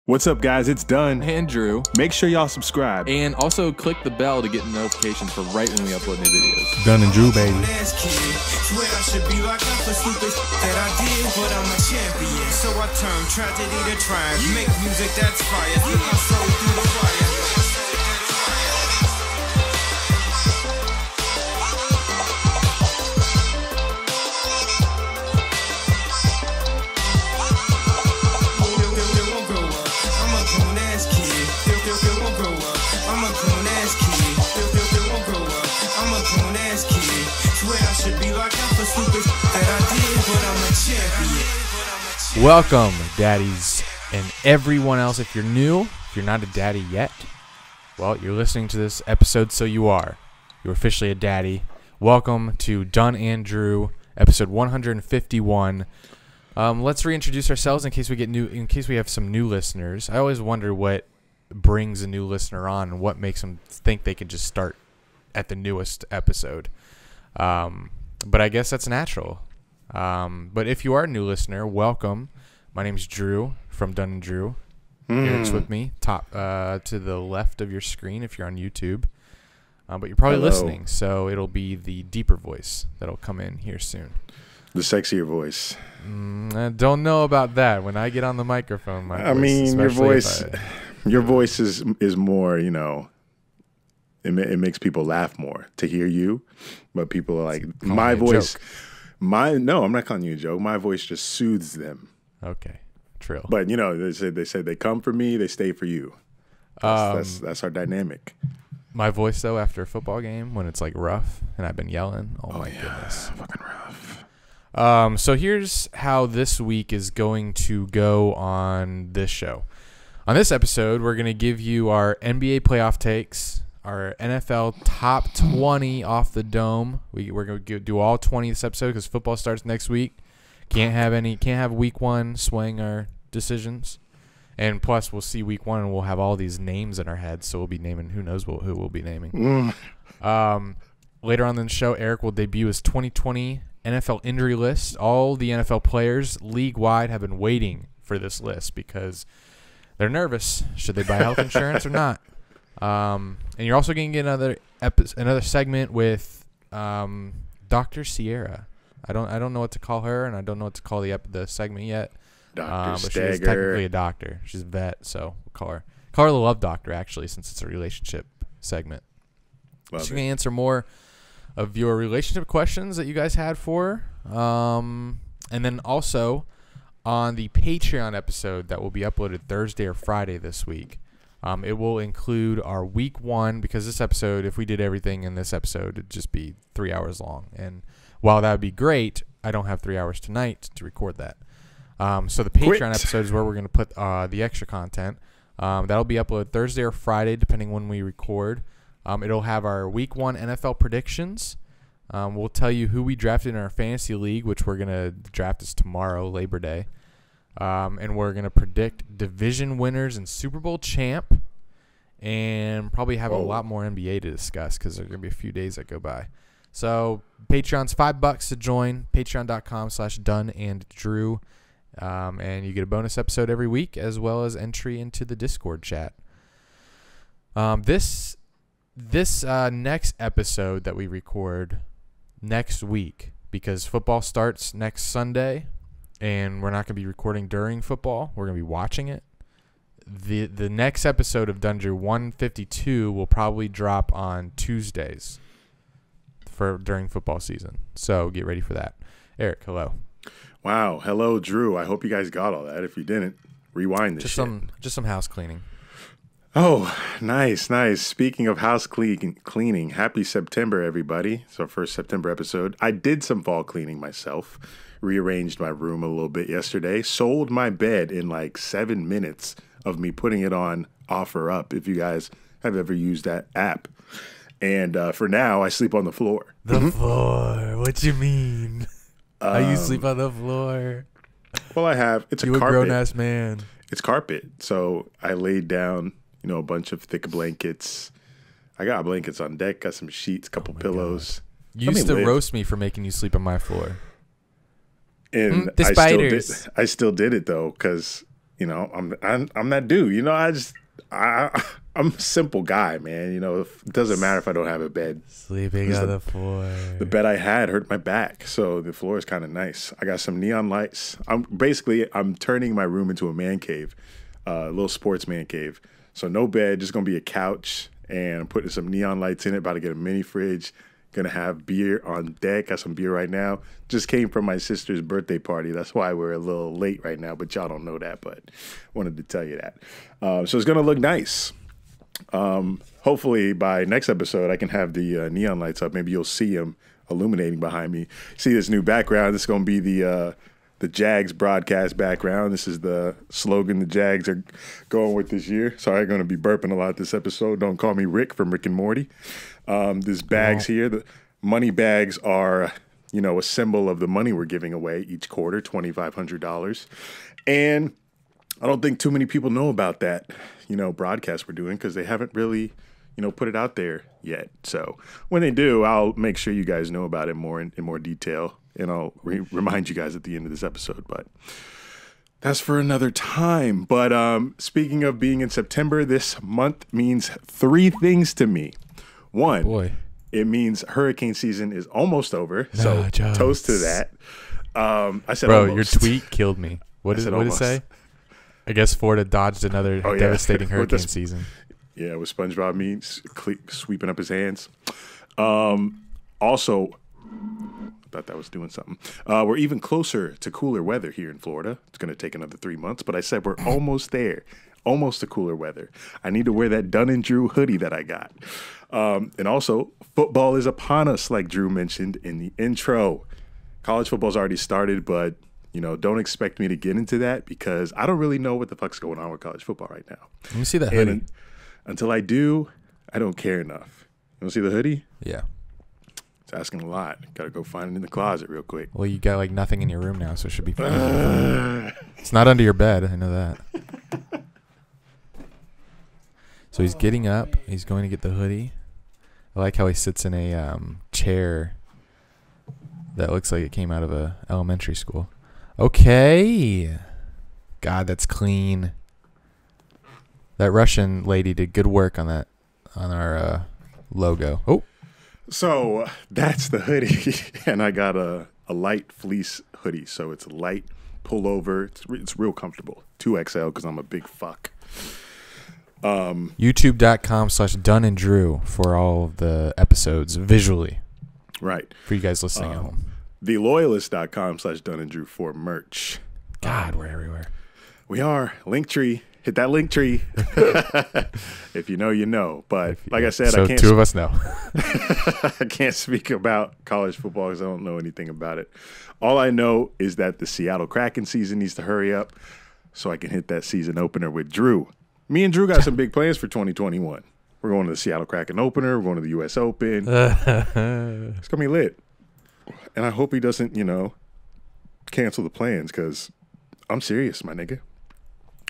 What's up, guys? It's Dunn and Drew. Make sure y'all subscribe. And also click the bell to get notifications for right when we upload new videos. Dunn and Drew, baby. Swear I should be locked up for stupid that I did, but I'm a champion. So I turn tragedy to triumph. Make music that's fire. Put my soul through the fire. Welcome, daddies, and everyone else. If you're new, if you're not a daddy yet, well, you're listening to this episode, so you are. You're officially a daddy. Welcome to Dunn and Drew, episode 151. Let's reintroduce ourselves in case we have some new listeners. I always wonder what brings a new listener on and what makes them think they can just start at the newest episode. But I guess that's natural. But if you are a new listener, welcome. My name's Drew from Dunn and Drew. Eric's with me, top to the left of your screen if you're on YouTube. But you're probably listening, so it'll be the deeper voice that'll come in here soon. The sexier voice. I don't know about that. When I get on the microphone, your voice is more, you know. It makes people laugh more to hear you, but people are like, my voice. No, I'm not calling you a joke. My voice just soothes them. Okay, true. But you know, they said they come for me, they stay for you. That's our dynamic. My voice though, after a football game when it's like rough and I've been yelling. Oh my goodness, fucking rough. So here's how this week is going to go on this show. On this episode, we're gonna give you our NBA playoff takes. Our NFL top 20 off the dome. We're going to do all 20 this episode because football starts next week. Can't have week one swaying our decisions. And plus, we'll see week one and we'll have all these names in our heads. So we'll be naming, who knows who we'll be naming. Later on in the show, Eric will debut his 2020 NFL injury list. All the NFL players league-wide have been waiting for this list because they're nervous. Should they buy health insurance or not? And you're also going to get another segment with Dr. Sierra. I don't know what to call her, and I don't know what to call the segment yet. But she is technically a doctor. She's a vet, so we'll call her the Love Doctor, actually, since it's a relationship segment. She's going to answer more of your relationship questions that you guys had for her. And then also on the Patreon episode that will be uploaded Thursday or Friday this week. It will include our week one, because this episode, if we did everything in this episode, it'd just be 3 hours long. And while that would be great, I don't have 3 hours tonight to record that. So the Patreon episode is where we're going to put the extra content. That'll be uploaded Thursday or Friday, depending when we record. It'll have our week one NFL predictions. We'll tell you who we drafted in our fantasy league, which we're going to draft is tomorrow, Labor Day. And we're going to predict division winners and Super Bowl champ, and probably have a lot more NBA to discuss because there are going to be a few days that go by. So Patreon's $5 to join, patreon.com/DunnandDrew. And you get a bonus episode every week as well as entry into the Discord chat. This next episode that we record next week, because football starts next Sunday, and we're not going to be recording during football. We're going to be watching it. The next episode of Dunn and Drew 152 will probably drop on Tuesdays during football season. So get ready for that. Eric, hello. Wow. Hello, Drew. I hope you guys got all that. If you didn't, rewind this Just some house cleaning. Oh, nice. Speaking of house cleaning, happy September, everybody. It's our first September episode. I did some fall cleaning myself. Rearranged my room a little bit yesterday. Sold my bed in like 7 minutes of me putting it on OfferUp, if you guys have ever used that app. And for now, I sleep on the floor. The floor? What you mean? How you sleep on the floor? Well, I have. It's a carpet. You a grown-ass man. It's carpet. So I laid down, a bunch of thick blankets. I got blankets on deck, got some sheets, couple pillows. God. You used to roast me for making you sleep on my floor. And the spiders. I still did it though, because I'm that dude. I'm a simple guy, man. It doesn't matter if I don't have a bed. Sleeping on the floor. The bed I had hurt my back, so the floor is kind of nice. I got some neon lights. I'm turning my room into a man cave, a little sports man cave. So no bed, just gonna be a couch, and I'm putting some neon lights in it. About to get a mini fridge. Gonna have beer on deck. Got some beer right now. Just came from my sister's birthday party. That's why we're a little late right now, but y'all don't know that, but wanted to tell you that. So it's gonna look nice. Hopefully by next episode I can have the neon lights up. Maybe you'll see them illuminating behind me. See this new background. This is gonna be the Jags broadcast background. This is the slogan the Jags are going with this year. Sorry, I'm going to be burping a lot this episode. Don't call me Rick from Rick and Morty. These bags here, the money bags are, a symbol of the money we're giving away each quarter, $2,500. And I don't think too many people know about that, broadcast we're doing because they haven't really, put it out there yet. So when they do, I'll make sure you guys know about it more in more detail. And I'll remind you guys at the end of this episode, but that's for another time. But speaking of being in September, this month means 3 things to me. One, it means hurricane season is almost over. So toast to that. I said, bro, almost. Your tweet killed me. What did it say? I guess Florida dodged another devastating hurricane season. Yeah, with SpongeBob memes sweeping up his hands. Also, I thought that was doing something. We're even closer to cooler weather here in Florida. It's going to take another 3 months, but I said we're almost there. Almost to cooler weather. I need to wear that Dunn and Drew hoodie that I got. And also, football is upon us, like Drew mentioned in the intro. College football's already started, but, don't expect me to get into that because I don't really know what the fuck's going on with college football right now. Let me see that hoodie. And until I do, I don't care enough. You want to see the hoodie? Yeah. It's asking a lot. Got to go find it in the closet real quick. Well, you got nothing in your room now, so it should be fine. It's not under your bed. I know that. So he's getting up. He's going to get the hoodie. I like how he sits in a chair that looks like it came out of a elementary school. Okay. God, that's clean. That Russian lady did good work on our logo. Oh. So that's the hoodie, and I got a light fleece hoodie, so it's light pullover. It's real comfortable. 2XL because I'm a big fuck. YouTube.com/Dunn and Drew for all of the episodes visually. Right. For you guys listening at home. TheLoyalist.com/Dunn and Drew for merch. God, we're everywhere. We are. Linktree. Hit that link tree. If you know, you know. But like I said, so I can't. 2 of us know. I can't speak about college football because I don't know anything about it. All I know is that the Seattle Kraken season needs to hurry up so I can hit that season opener with Drew. Me and Drew got some big plans for 2021. We're going to the Seattle Kraken opener. We're going to the U.S. Open. It's going to be lit. And I hope he doesn't, cancel the plans because I'm serious, my nigga.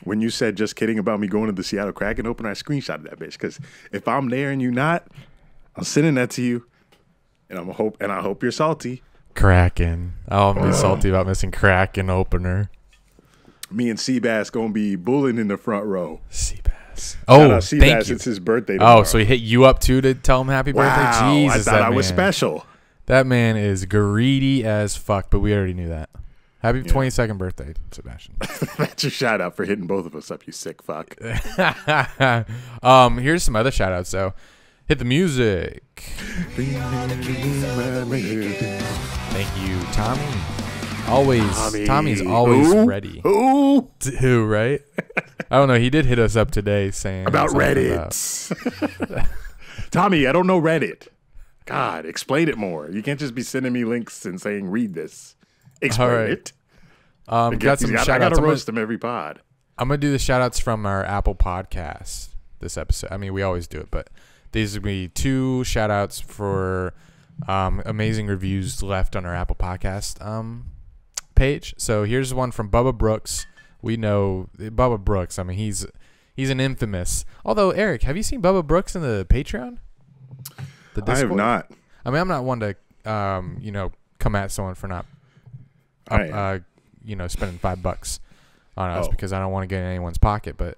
When you said just kidding about me going to the Seattle Kraken opener, I screenshotted that bitch because if I'm there and you not, I'm sending that to you, and I hope you're salty. Kraken. I'll be salty about missing Kraken opener. Me and Seabass gonna be bullying in the front row. Seabass. Oh, Seabass, thank you. It's his birthday tomorrow. Oh, so he hit you up too to tell him happy birthday? Jesus, I thought I was special. That man is greedy as fuck, but we already knew that. Happy 22nd birthday, Sebastian. That's your shout out for hitting both of us up, you sick fuck. Here's some other shout outs though. Hit the music. Thank you, Tommy. Tommy's always ready. Who, right? I don't know. He did hit us up today saying about Reddit. Tommy, I don't know Reddit. God, explain it more. You can't just be sending me links and saying read this. Explain it. Got some shout outs. I gotta roast them every pod. I'm gonna do the shout outs from our Apple podcast this episode. I mean, we always do it, but these will be 2 shout outs for amazing reviews left on our Apple podcast page. So here's one from Bubba Brooks. We know Bubba Brooks. I mean, he's an infamous. Although, Eric, have you seen Bubba Brooks in the Patreon? The Discord? I have not. I mean, I'm not one to come at someone for not spending $5. I don't know. It's because I don't want to get in anyone's pocket, but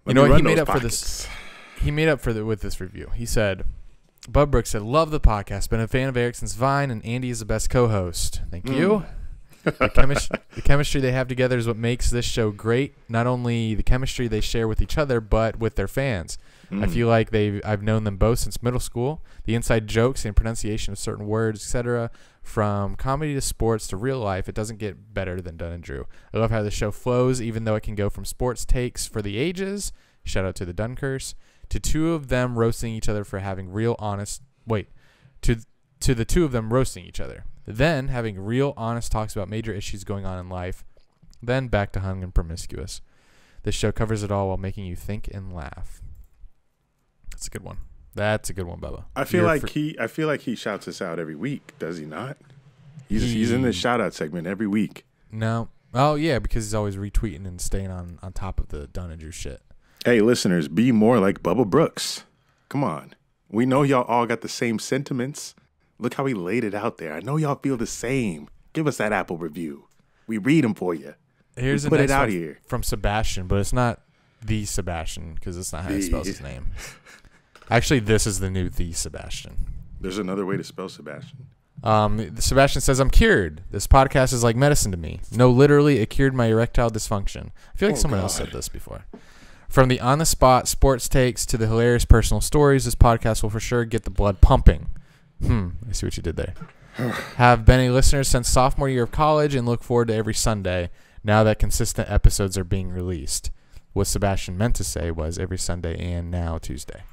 Let you know me what? He run made those up for pockets. this. He made up for with this review. He said, Bub Brooks said, love the podcast. Been a fan of Erickson's Vine, and Andy is the best co-host. Thank you. The chemistry they have together is what makes this show great. Not only the chemistry they share with each other, but with their fans. I feel like I've known them both since middle school. The inside jokes and pronunciation of certain words, etc., from comedy to sports to real life, it doesn't get better than Dunn and Drew. I love how the show flows, even though it can go from sports takes for the ages, shout out to the Dunn curse, to two of them roasting each other for having real honest to the two of them roasting each other. Then having real honest talks about major issues going on in life. Then back to hung and promiscuous. This show covers it all while making you think and laugh. That's a good one. That's a good one, Bubba. I feel like he shouts us out every week, does he not? He's in the shout out segment every week. No. Oh yeah, because he's always retweeting and staying on top of the Dunn and Drew shit. Hey, listeners, be more like Bubba Brooks. Come on. We know y'all all got the same sentiments. Look how he laid it out there. I know y'all feel the same. Give us that Apple review. We read them for you. Here's put a it nice out one here from Sebastian, but it's not the Sebastian because it's not how he spells his name. Actually, this is the new the Sebastian. There's another way to spell Sebastian. Sebastian says, I'm cured. This podcast is like medicine to me. No, literally, it cured my erectile dysfunction. I feel like someone else said this before. From the on-the-spot sports takes to the hilarious personal stories, this podcast will for sure get the blood pumping. I see what you did there. Have been a listener since sophomore year of college and look forward to every Sunday now that consistent episodes are being released. What Sebastian meant to say was every Sunday and now Tuesday.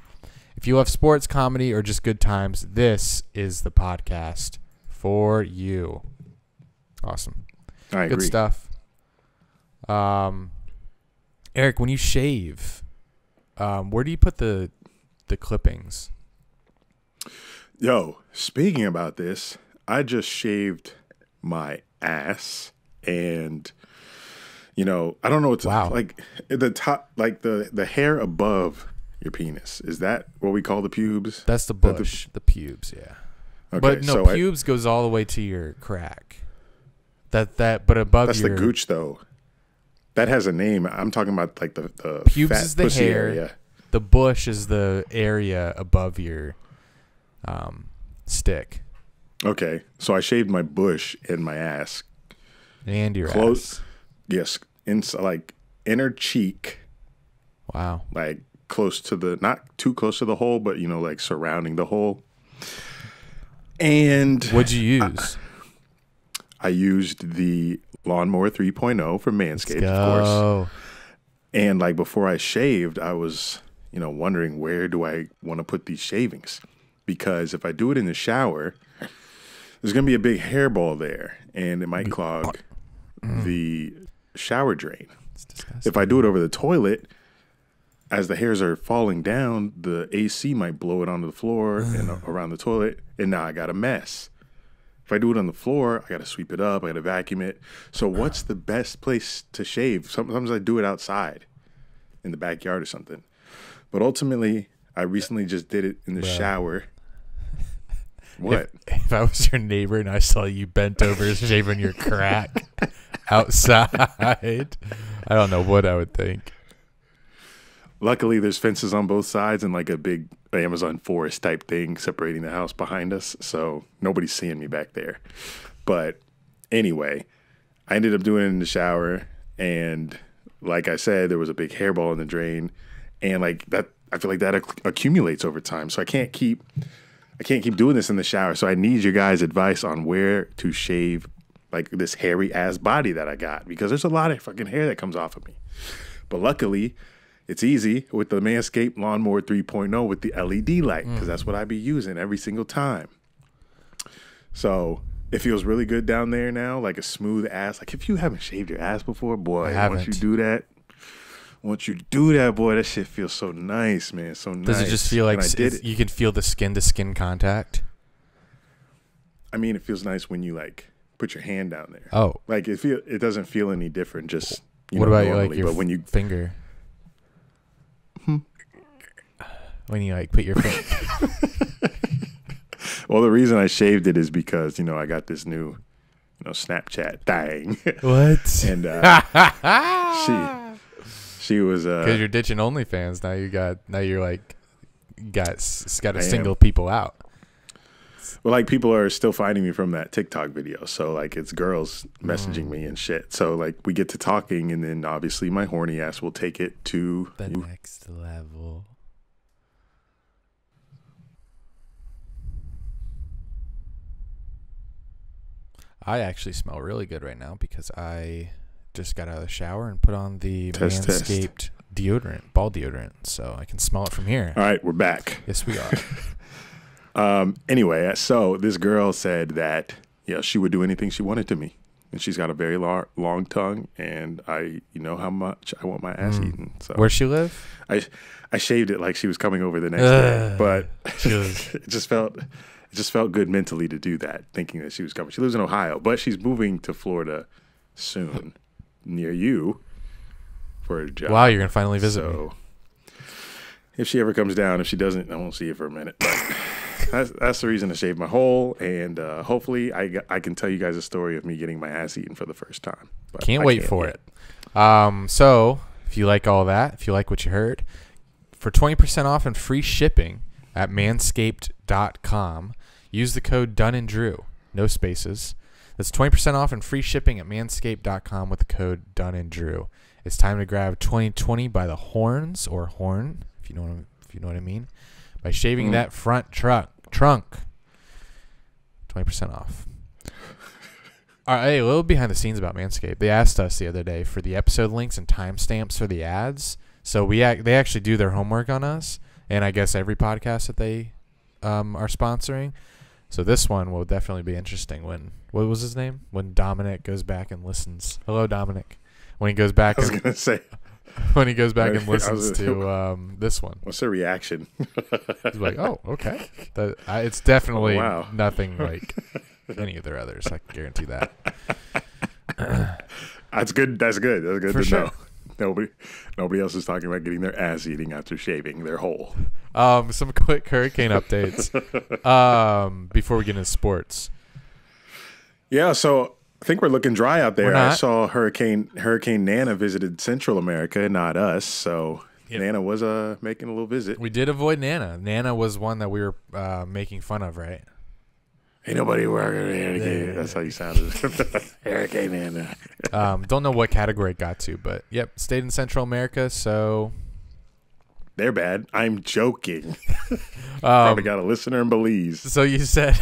If you love sports, comedy, or just good times, this is the podcast for you. Awesome. I agree. Good stuff. Eric, when you shave, where do you put the clippings? Yo, speaking about this, I just shaved my ass and, I don't know what's like the top, like the hair above your penis. Is that what we call the pubes? That's the bush, the pubes, yeah. Okay, but no, so pubes goes all the way to your crack. But above that's your... the gooch, though. That has a name. I'm talking about like the pubes fat is the pussy hair. area. The bush is the area above your stick. Okay, so I shaved my bush and my ass. And your ass. Yes, like inner cheek. Wow. Like close to not too close to the hole, but like surrounding the hole. And what'd you use? I used the Lawnmower 3.0 from Manscaped, of course. And like before I shaved, I was, wondering where do I want to put these shavings? Because if I do it in the shower, there's going to be a big hairball there, and it might clog the shower drain. If I do it over the toilet, as the hairs are falling down, the AC might blow it onto the floor and around the toilet, and now I got a mess. If I do it on the floor, I got to sweep it up, I got to vacuum it. So what's the best place to shave? Sometimes I do it outside in the backyard or something. But ultimately, I recently just did it in the shower. What? If I was your neighbor and I saw you bent over shaving your crack outside, I don't know what I would think. Luckily, there's fences on both sides and like a big Amazon forest type thing separating the house behind us. So nobody's seeing me back there. But anyway, I ended up doing it in the shower. And like I said, there was a big hairball in the drain. And like that, I feel like that accumulates over time. So I can't keep doing this in the shower. So I need your guys' advice on where to shave like this hairy ass body that I got, because there's a lot of fucking hair that comes off of me. But luckily, it's easy with the Manscaped Lawnmower 3.0 with the LED light, because that's what I be using every single time. So it feels really good down there now, like a smooth ass. Like if you haven't shaved your ass before, boy, once you do that, boy, that shit feels so nice, man. So nice. Does it just feel like you can feel the skin-to-skin contact? I mean, it feels nice when you like put your hand down there. Oh, like it doesn't feel any different. Just what about normally, like your but when you finger? When you like put your finger. Well, the reason I shaved it is because I got this new Snapchat thing. What? And she was because you're ditching OnlyFans now. You're like got to single people out. Well, like people are still finding me from that TikTok video. So like it's girls messaging me and shit. So like we get to talking, and then obviously my horny ass will take it to the next level. I actually smell really good right now because I just got out of the shower and put on the Manscaped deodorant, ball deodorant, so I can smell it from here. All right, we're back. Yes, we are. Anyway, so this girl said that she would do anything she wanted to me, and she's got a very long tongue, and I how much I want my ass eaten. So where she live? I shaved it like she was coming over the next day, but it just felt good mentally to do that, thinking that she was coming. She lives in Ohio, but she's moving to Florida soon, near you, for a job. Wow, you're gonna finally visit me. If she ever comes down, if she doesn't, I won't see you for a minute. But that's the reason to shave my hole, and hopefully I can tell you guys a story of me getting my ass eaten for the first time. But can't wait for it. So if you like all that, if you like what you heard, for 20% off and free shipping at manscaped.com, use the code Dunn and Drew, no spaces. That's 20% off and free shipping at manscaped.com with the code Dunn and Drew. It's time to grab 2020 by the horns, or horn, if you know what I mean, by shaving that front trunk. 20% off. All right, a little behind the scenes about Manscaped. They asked us the other day for the episode links and timestamps for the ads. So they actually do their homework on us, and I guess every podcast that they are sponsoring. So this one will definitely be interesting when, what was his name? When Dominic goes back and listens. Hello, Dominic. When he goes back and listens to this one. What's the reaction? He's like, oh, okay. It's definitely nothing like any of their others. I can guarantee that. That's good. That's good for to sure. know. Nobody else is talking about getting their ass eating after shaving their hole. Some quick hurricane updates before we get into sports. Yeah, so I think we're looking dry out there. I saw Hurricane Nana visited Central America, not us. So Nana was making a little visit. We did avoid Nana. Nana was one that we were making fun of, right? Ain't nobody working on Hurricane. That's how you sounded. Hurricane Nana. Don't know what category it got to, but yep, stayed in Central America, so they're bad. I'm joking. Probably got a listener in Belize. So you said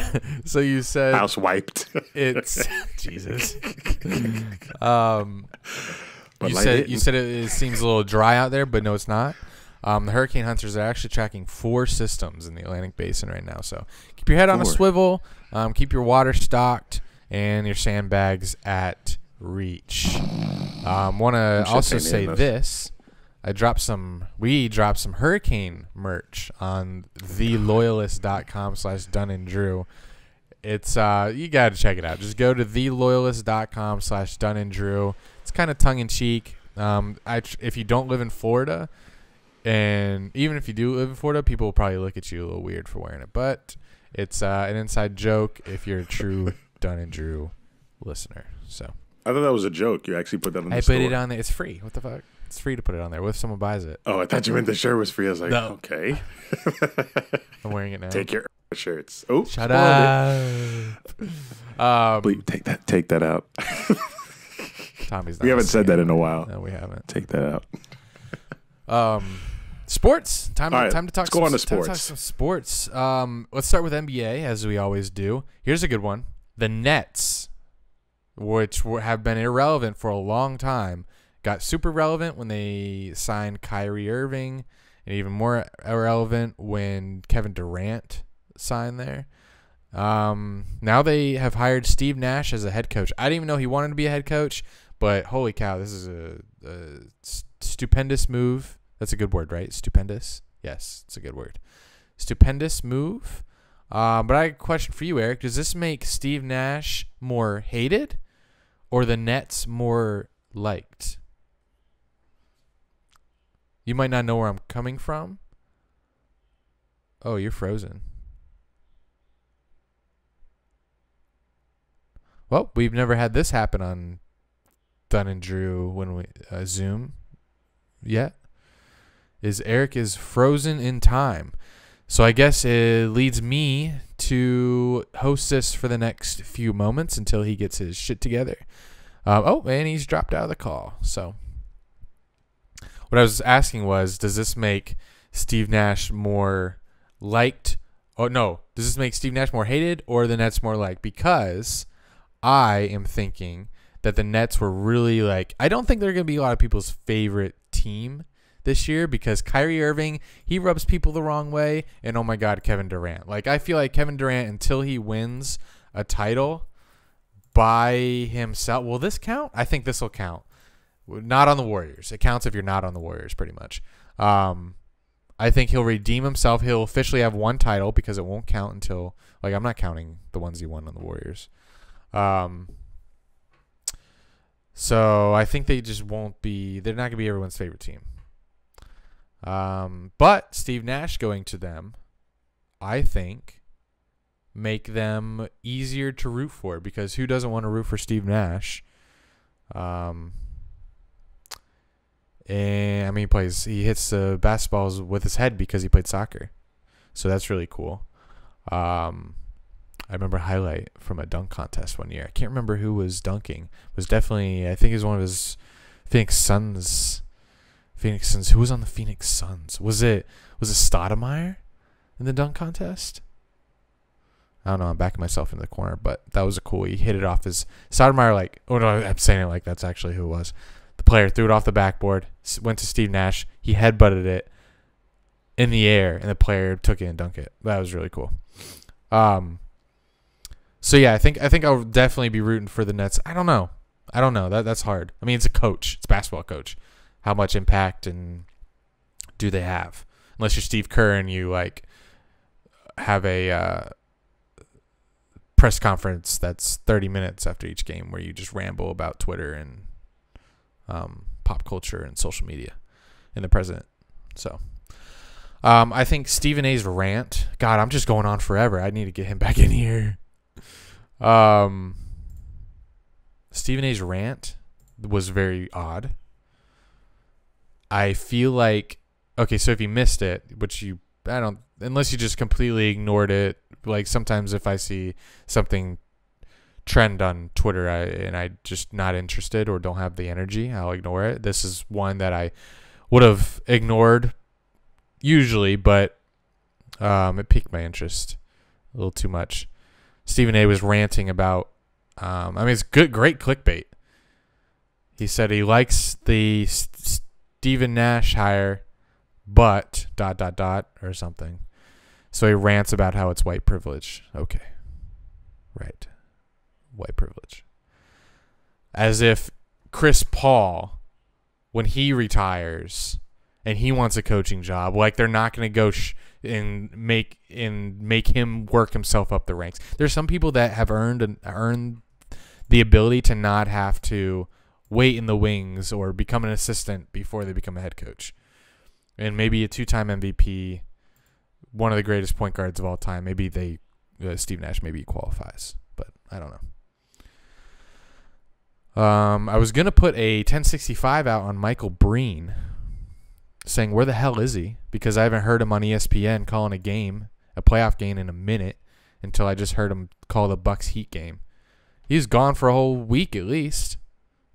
house wiped. It's Jesus. You said it seems a little dry out there, but no, it's not. The hurricane hunters are actually tracking 4 systems in the Atlantic Basin right now. So keep your head on a swivel, keep your water stocked, and your sandbags at reach. Want to also say this. We dropped some hurricane merch on theloyalist.com/Dunn and Drew. It's you got to check it out. Just go to theloyalist.com/Dunn and Drew. It's kind of tongue in cheek. If you don't live in Florida, and even if you do live in Florida, people will probably look at you a little weird for wearing it. But it's an inside joke if you're a true Dunn and Drew listener. So I thought that was a joke. You actually put that on the store. I put it on there. It's free. What the fuck? It's free to put it on there. What if someone buys it? Oh, I thought you meant the shirt was free. I was like, no. Okay. I'm wearing it now. Take your shirts. Oh, shut up. Bleep, take that out. Tommy's not we haven't said that in a while. No, we haven't. Take that out. Sports. Time to talk. Let's go on to sports. Let's talk some sports. Let's start with NBA as we always do. Here's a good one. The Nets, which have been irrelevant for a long time, got super relevant when they signed Kyrie Irving, and even more irrelevant when Kevin Durant signed there. Now they have hired Steve Nash as a head coach. I didn't even know he wanted to be a head coach, but holy cow, this is a stupendous move. That's a good word, right? Stupendous? Yes, it's a good word. Stupendous move. But I have a question for you, Eric. Does this make Steve Nash more hated or the Nets more liked? You might not know where I'm coming from. Oh, you're frozen. Well, we've never had this happen on Dunn and Drew when we Zoom yet. Eric is frozen in time. So I guess it leads me to host this for the next few moments until he gets his shit together. And he's dropped out of the call. So what I was asking was, does this make Steve Nash more liked? Oh, no. Does this make Steve Nash more hated or the Nets more liked? Because I am thinking that the Nets were really I don't think they're going to be a lot of people's favorite team this year because Kyrie Irving, he rubs people the wrong way. And oh my God, Kevin Durant. I feel like Kevin Durant, until he wins a title by himself. Will this count? I think this will count. Not on the Warriors. It counts if you're not on the Warriors, pretty much. I think he'll redeem himself. He'll officially have one title because it won't count until, I'm not counting the ones he won on the Warriors. So I think they just won't be, they're not going to be everyone's favorite team. But Steve Nash going to them, I think, make them easier to root for because who doesn't want to root for Steve Nash? And I mean, he hits the basketballs with his head because he played soccer. So that's really cool. I remember a highlight from a dunk contest one year. I can't remember who was dunking. It was definitely, I think it was one of his Phoenix Suns. Who was on the Phoenix Suns? Was it Stoudemire in the dunk contest? I don't know. I'm backing myself into the corner, but that was he hit it off his Stoudemire. Oh no, I'm saying it like that's actually who it was. The player threw it off the backboard, went to Steve Nash. He headbutted it in the air, and the player took it and dunked it. That was really cool. So yeah, I think I'll definitely be rooting for the Nets. I don't know. That's hard. I mean, it's a coach. It's a basketball coach. How much impact and do they have? Unless you're Steve Kerr and you have a press conference that's 30 minutes after each game where you just ramble about Twitter and pop culture and social media and the president. So I think Stephen A's rant. God, I'm just going on forever. I need to get him back in here. Stephen A's rant was very odd. I feel like, okay, so if you missed it, unless you just completely ignored it, sometimes if I see something trend on Twitter and I just not interested or don't have the energy, I'll ignore it. This is one that I would have ignored usually, but it piqued my interest a little too much. Stephen A was ranting about, it's great clickbait. He said he likes the Stephen Nash hire, but ... or something. So he rants about how it's white privilege. Okay. Right. White privilege. As if Chris Paul, when he retires and he wants a coaching job, they're not going to go and make him work himself up the ranks. There's some people that have earned the ability to not have to wait in the wings or become an assistant before they become a head coach. And maybe a 2-time MVP, one of the greatest point guards of all time. Maybe Steve Nash maybe qualifies, but I don't know. I was going to put a 1065 out on Michael Breen saying, where the hell is he? Because I haven't heard him on ESPN calling a playoff game in a minute until I just heard him call the Bucks Heat game. He's gone for a whole week at least.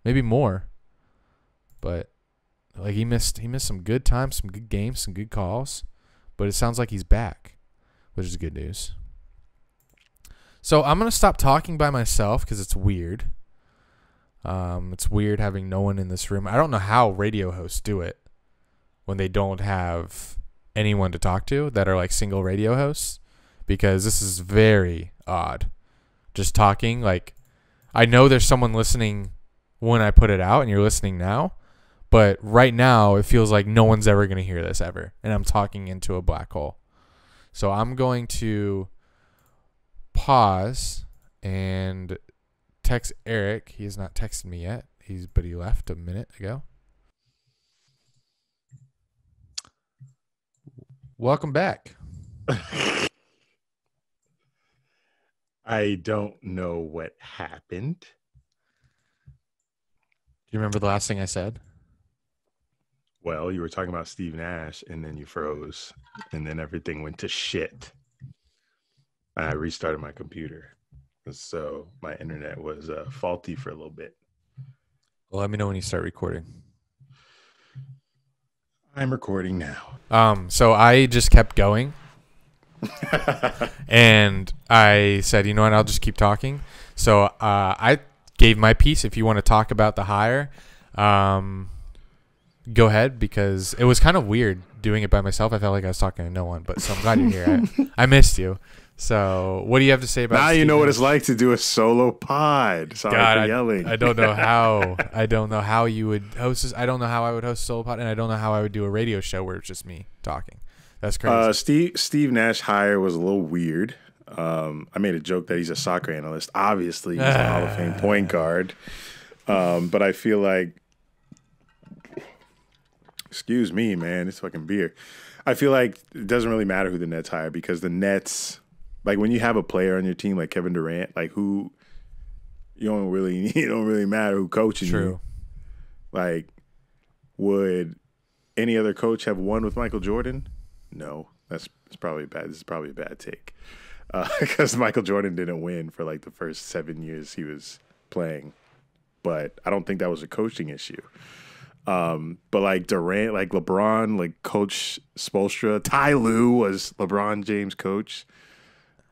Maybe more. But he missed some good times, some good games, some good calls. But it sounds like he's back, which is good news. So I'm going to stop talking by myself because it's weird. It's weird having no one in this room. I don't know how radio hosts do it when they don't have anyone to talk to that are single radio hosts, because this is very odd. Just talking. I know there's someone listening when I put it out and you're listening now, but right now it feels like no one's ever going to hear this ever, and I'm talking into a black hole. So I'm going to pause and text Eric. He has not texted me yet, but he left a minute ago. Welcome back. I don't know what happened. Do you remember the last thing I said? Well, you were talking about Steve Nash, and then you froze, and then everything went to shit. I restarted my computer, so my internet was faulty for a little bit. Well, let me know when you start recording. I'm recording now. So I just kept going, and I said, you know what, I'll just keep talking. So I gave my piece. If you want to talk about the hire, go ahead, because it was kind of weird doing it by myself. I felt like I was talking to no one, but so I'm glad you're here. I missed you. So what do you have to say about now Steve you know Nash? what it's like to do a solo pod. Sorry for yelling. I don't know how. I don't know how you would host this. I don't know how I would host a solo pod, and I don't know how I would do a radio show where it's just me talking. That's crazy. Steve Nash hire was a little weird. I made a joke that he's a soccer analyst. Obviously, he's a Hall of Fame point guard. But I feel like, excuse me, man, it's fucking beer. I feel like it doesn't really matter who the Nets hire, because the Nets, like when you have a player on your team like Kevin Durant, like you don't really matter who coaching you. Like, would any other coach have won with Michael Jordan? No, it's probably bad. This is probably a bad take, because Michael Jordan didn't win for like the first 7 years he was playing, but I don't think that was a coaching issue. But like Durant, like LeBron, like Coach Spoelstra, Ty Lue was LeBron James' coach.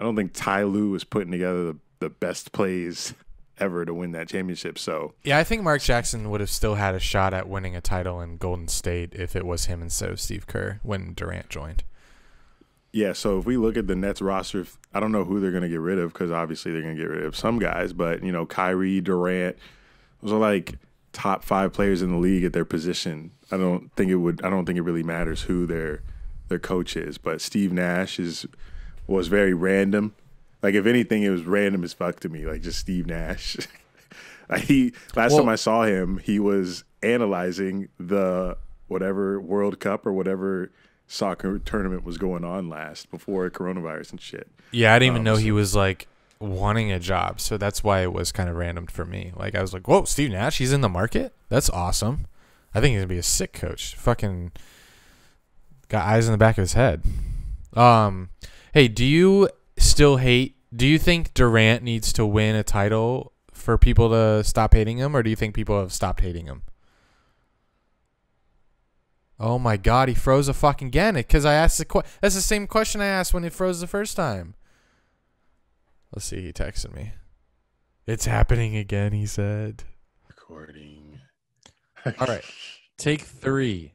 I don't think Ty Lue was putting together the best plays ever to win that championship. So yeah, I think Mark Jackson would have still had a shot at winning a title in Golden State if it was him instead of Steve Kerr when Durant joined. Yeah, so if we look at the Nets roster, I don't know who they're going to get rid of, because obviously they're going to get rid of some guys. But, you know, Kyrie, Durant, those are like top 5 players in the league at their position. I don't think it really matters who their coach is. But Steve Nash was very random. Like, if anything, it was random as fuck to me. Like, just Steve Nash. Last time I saw him, he was analyzing the whatever World Cup or whatever soccer tournament was going on before coronavirus and shit. Yeah, I didn't even know he was like wanting a job, so that's why it was kind of random for me. Like, I was like, whoa, Steve Nash, he's in the market? That's awesome. I think he's gonna be a sick coach. Fucking got eyes in the back of his head. Hey, do you think Durant needs to win a title for people to stop hating him, or do you think people have stopped hating him? Oh my God, he froze again, because I asked that's the same question I asked when he froze the first time. Let's see, he texted me. It's happening again, he said. Recording. All right, take 3.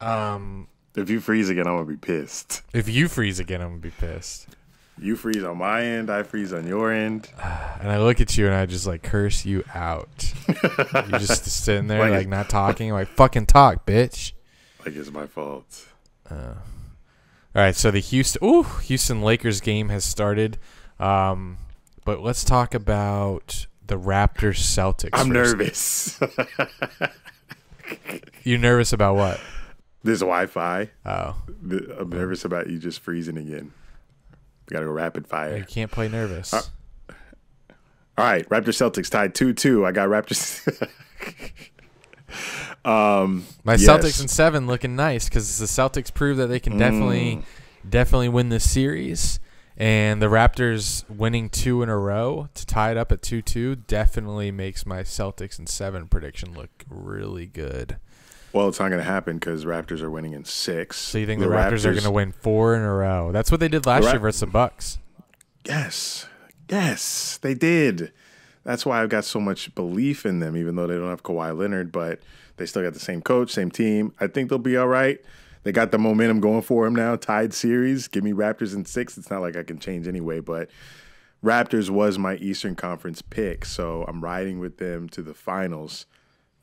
If you freeze again, I'm going to be pissed. If you freeze again, I'm going to be pissed. You freeze on my end, I freeze on your end. And I look at you and I just like curse you out. You're just sitting there like not talking. I'm like, fucking talk, bitch. Like it's my fault. All right, so the Houston Lakers game has started. But let's talk about the Raptors Celtics. I'm nervous. You nervous about what? This Wi-Fi. Oh. I'm nervous about you just freezing again. We got to go rapid fire. You can't play nervous. All right, Raptors Celtics tied 2-2. I got Raptors. My Celtics in 7 looking nice, because the Celtics prove that they can definitely win this series. And the Raptors winning 2 in a row to tie it up at 2-2 definitely makes my Celtics in 7 prediction look really good. Well, it's not going to happen because Raptors are winning in 6. So you think the Raptors are going to win 4 in a row? That's what they did last year versus the Bucks. Yes, they did. That's why I've got so much belief in them, even though they don't have Kawhi Leonard, but they still got the same coach, same team. I think they'll be all right. They got the momentum going for them now. Tied series. Give me Raptors in 6. It's not like I can change anyway, but Raptors was my Eastern Conference pick, so I'm riding with them to the finals,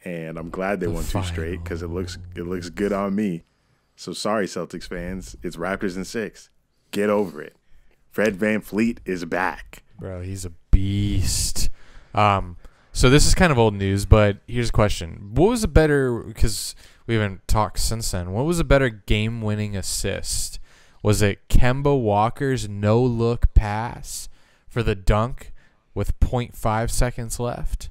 and I'm glad they won 2 straight because it looks good on me. So sorry, Celtics fans. It's Raptors in 6. Get over it. Fred VanVleet is back. Bro, he's a beast. So this is kind of old news, but here's a question. What was a better, because we haven't talked since then, what was a better game-winning assist? Was it Kemba Walker's no-look pass for the dunk with 0.5 seconds left?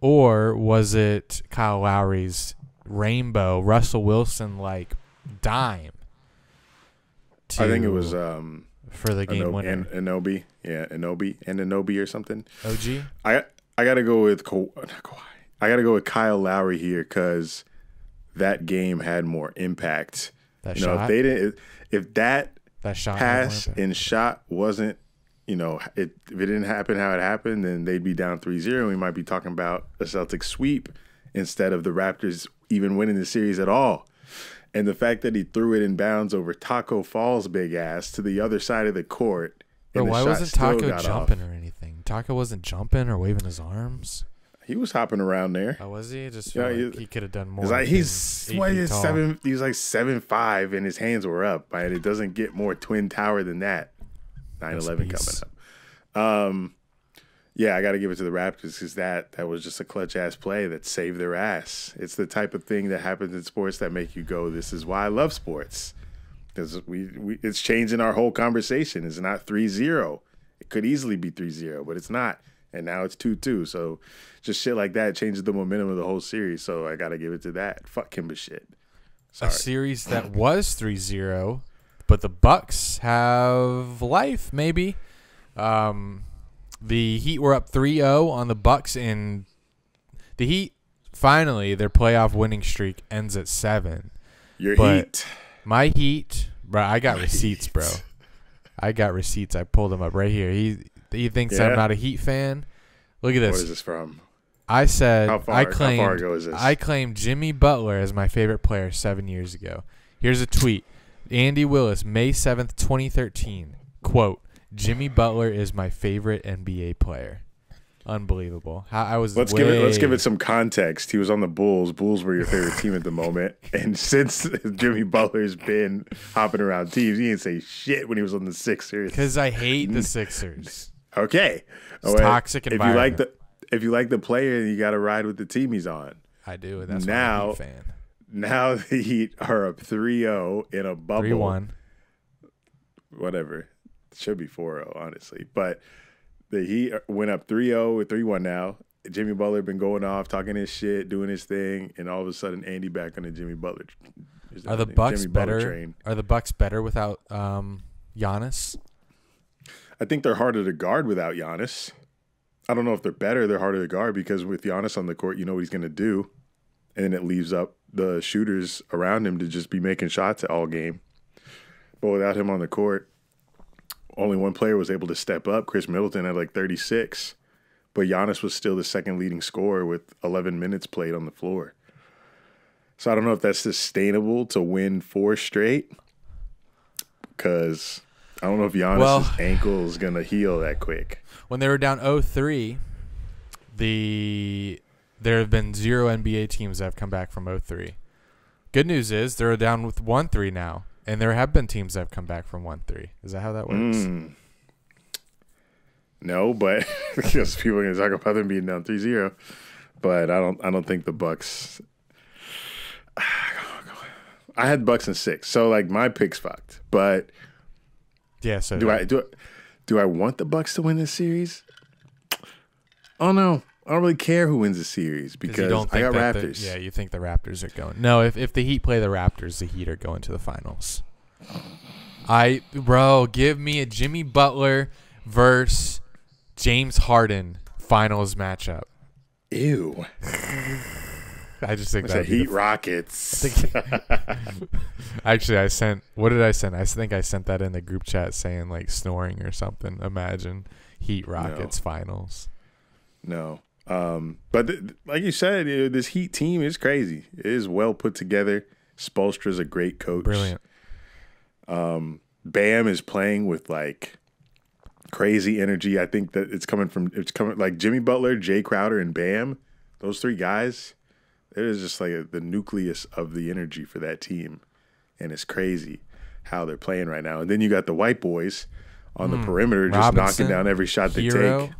Or was it Kyle Lowry's rainbow, Russell Wilson like dime? I think it was for the game winner. Anobi. Yeah, Anobi or something. OG? I got to go with I got to go with Kyle Lowry here because that game had more impact. That shot? If that shot pass and shot wasn't, if it didn't happen how it happened, then they'd be down 3-0. We might be talking about a Celtics sweep instead of the Raptors even winning the series at all. And the fact that he threw it in bounds over Taco Fall's big ass to the other side of the court. Bro, why wasn't Taco jumping or anything? Taco wasn't jumping or waving his arms? He was hopping around there. Oh, was he? Just like he could have done more. He's like 7'5", and his hands were up. And it doesn't get more twin tower than that. 9/11 coming up. Yeah, I got to give it to the Raptors because that was just a clutch ass play that saved their ass. It's the type of thing that happens in sports that make you go, "This is why I love sports." Because it's changing our whole conversation. It's not 3-0. It could easily be 3-0, but it's not. And now it's 2-2. So just shit like that changes the momentum of the whole series. So I got to give it to that. Fuck Kimba shit. Sorry. A series that was 3-0, but the Bucks have life, maybe. The Heat were up 3-0 on the Bucks, and the Heat, finally, their playoff winning streak ends at 7. Your Heat. My Heat, bro, I got receipts, bro. I got receipts. I pulled them up right here. He thinks I'm not a Heat fan. Look at this. What is this from? I said how far ago is this? I claimed Jimmy Butler as my favorite player 7 years ago. Here's a tweet. Andy Willis, May 7th, 2013. Quote, Jimmy Butler is my favorite NBA player. Unbelievable. Let's give it some context. He was on the Bulls. Bulls were your favorite team at the moment. And since Jimmy Butler's been hopping around teams, he didn't say shit when he was on the Sixers. Because I hate the Sixers. Okay. It's toxic environment. If you like the player, you got to ride with the team he's on. I do, and that's why I'm a Heat fan. Now the Heat are up 3-0 in a bubble. 3-1. Whatever. It should be 4-0, honestly. But the Heat went up 3-0 with 3-1 now. Jimmy Butler been going off, talking his shit, doing his thing, and all of a sudden Andy back on the Jimmy Butler. Are the Bucks better? Are the Bucks better without Giannis? I think they're harder to guard without Giannis. I don't know if they're better. They're harder to guard because with Giannis on the court, you know what he's going to do, and it leaves up the shooters around him to just be making shots all game. But without him on the court, only one player was able to step up. Chris Middleton had like 36. But Giannis was still the second leading scorer with 11 minutes played on the floor. So I don't know if that's sustainable to win 4 straight. Because I don't know if Giannis' ankle is going to heal that quick. When they were down 0-3, there have been 0 NBA teams that have come back from 0-3. Good news is they're down with 1-3 now. And there have been teams that have come back from 1-3. Is that how that works? No, but because people are going to talk about them being down 3-0. But I don't think the Bucks. I had Bucks in 6, so like my pick's fucked. But yeah, so do I want the Bucks to win this series? Oh no, I don't really care who wins the series because I got Raptors. You think the Raptors are going? No, if the Heat play the Raptors, the Heat are going to the finals. Give me a Jimmy Butler versus James Harden finals matchup. Ew. I just think that Heat Rockets. Actually, what did I send? I think I sent that in the group chat saying like snoring or something. Imagine Heat Rockets finals. No. But like you said, this Heat team is crazy. It is well put together. Spoelstra's a great coach. Brilliant. Bam is playing with like crazy energy. I think that it's coming like Jimmy Butler, Jay Crowder, and Bam. Those 3 guys. It is just like the nucleus of the energy for that team. And it's crazy how they're playing right now. And then you got the white boys on the perimeter just knocking down every shot they take.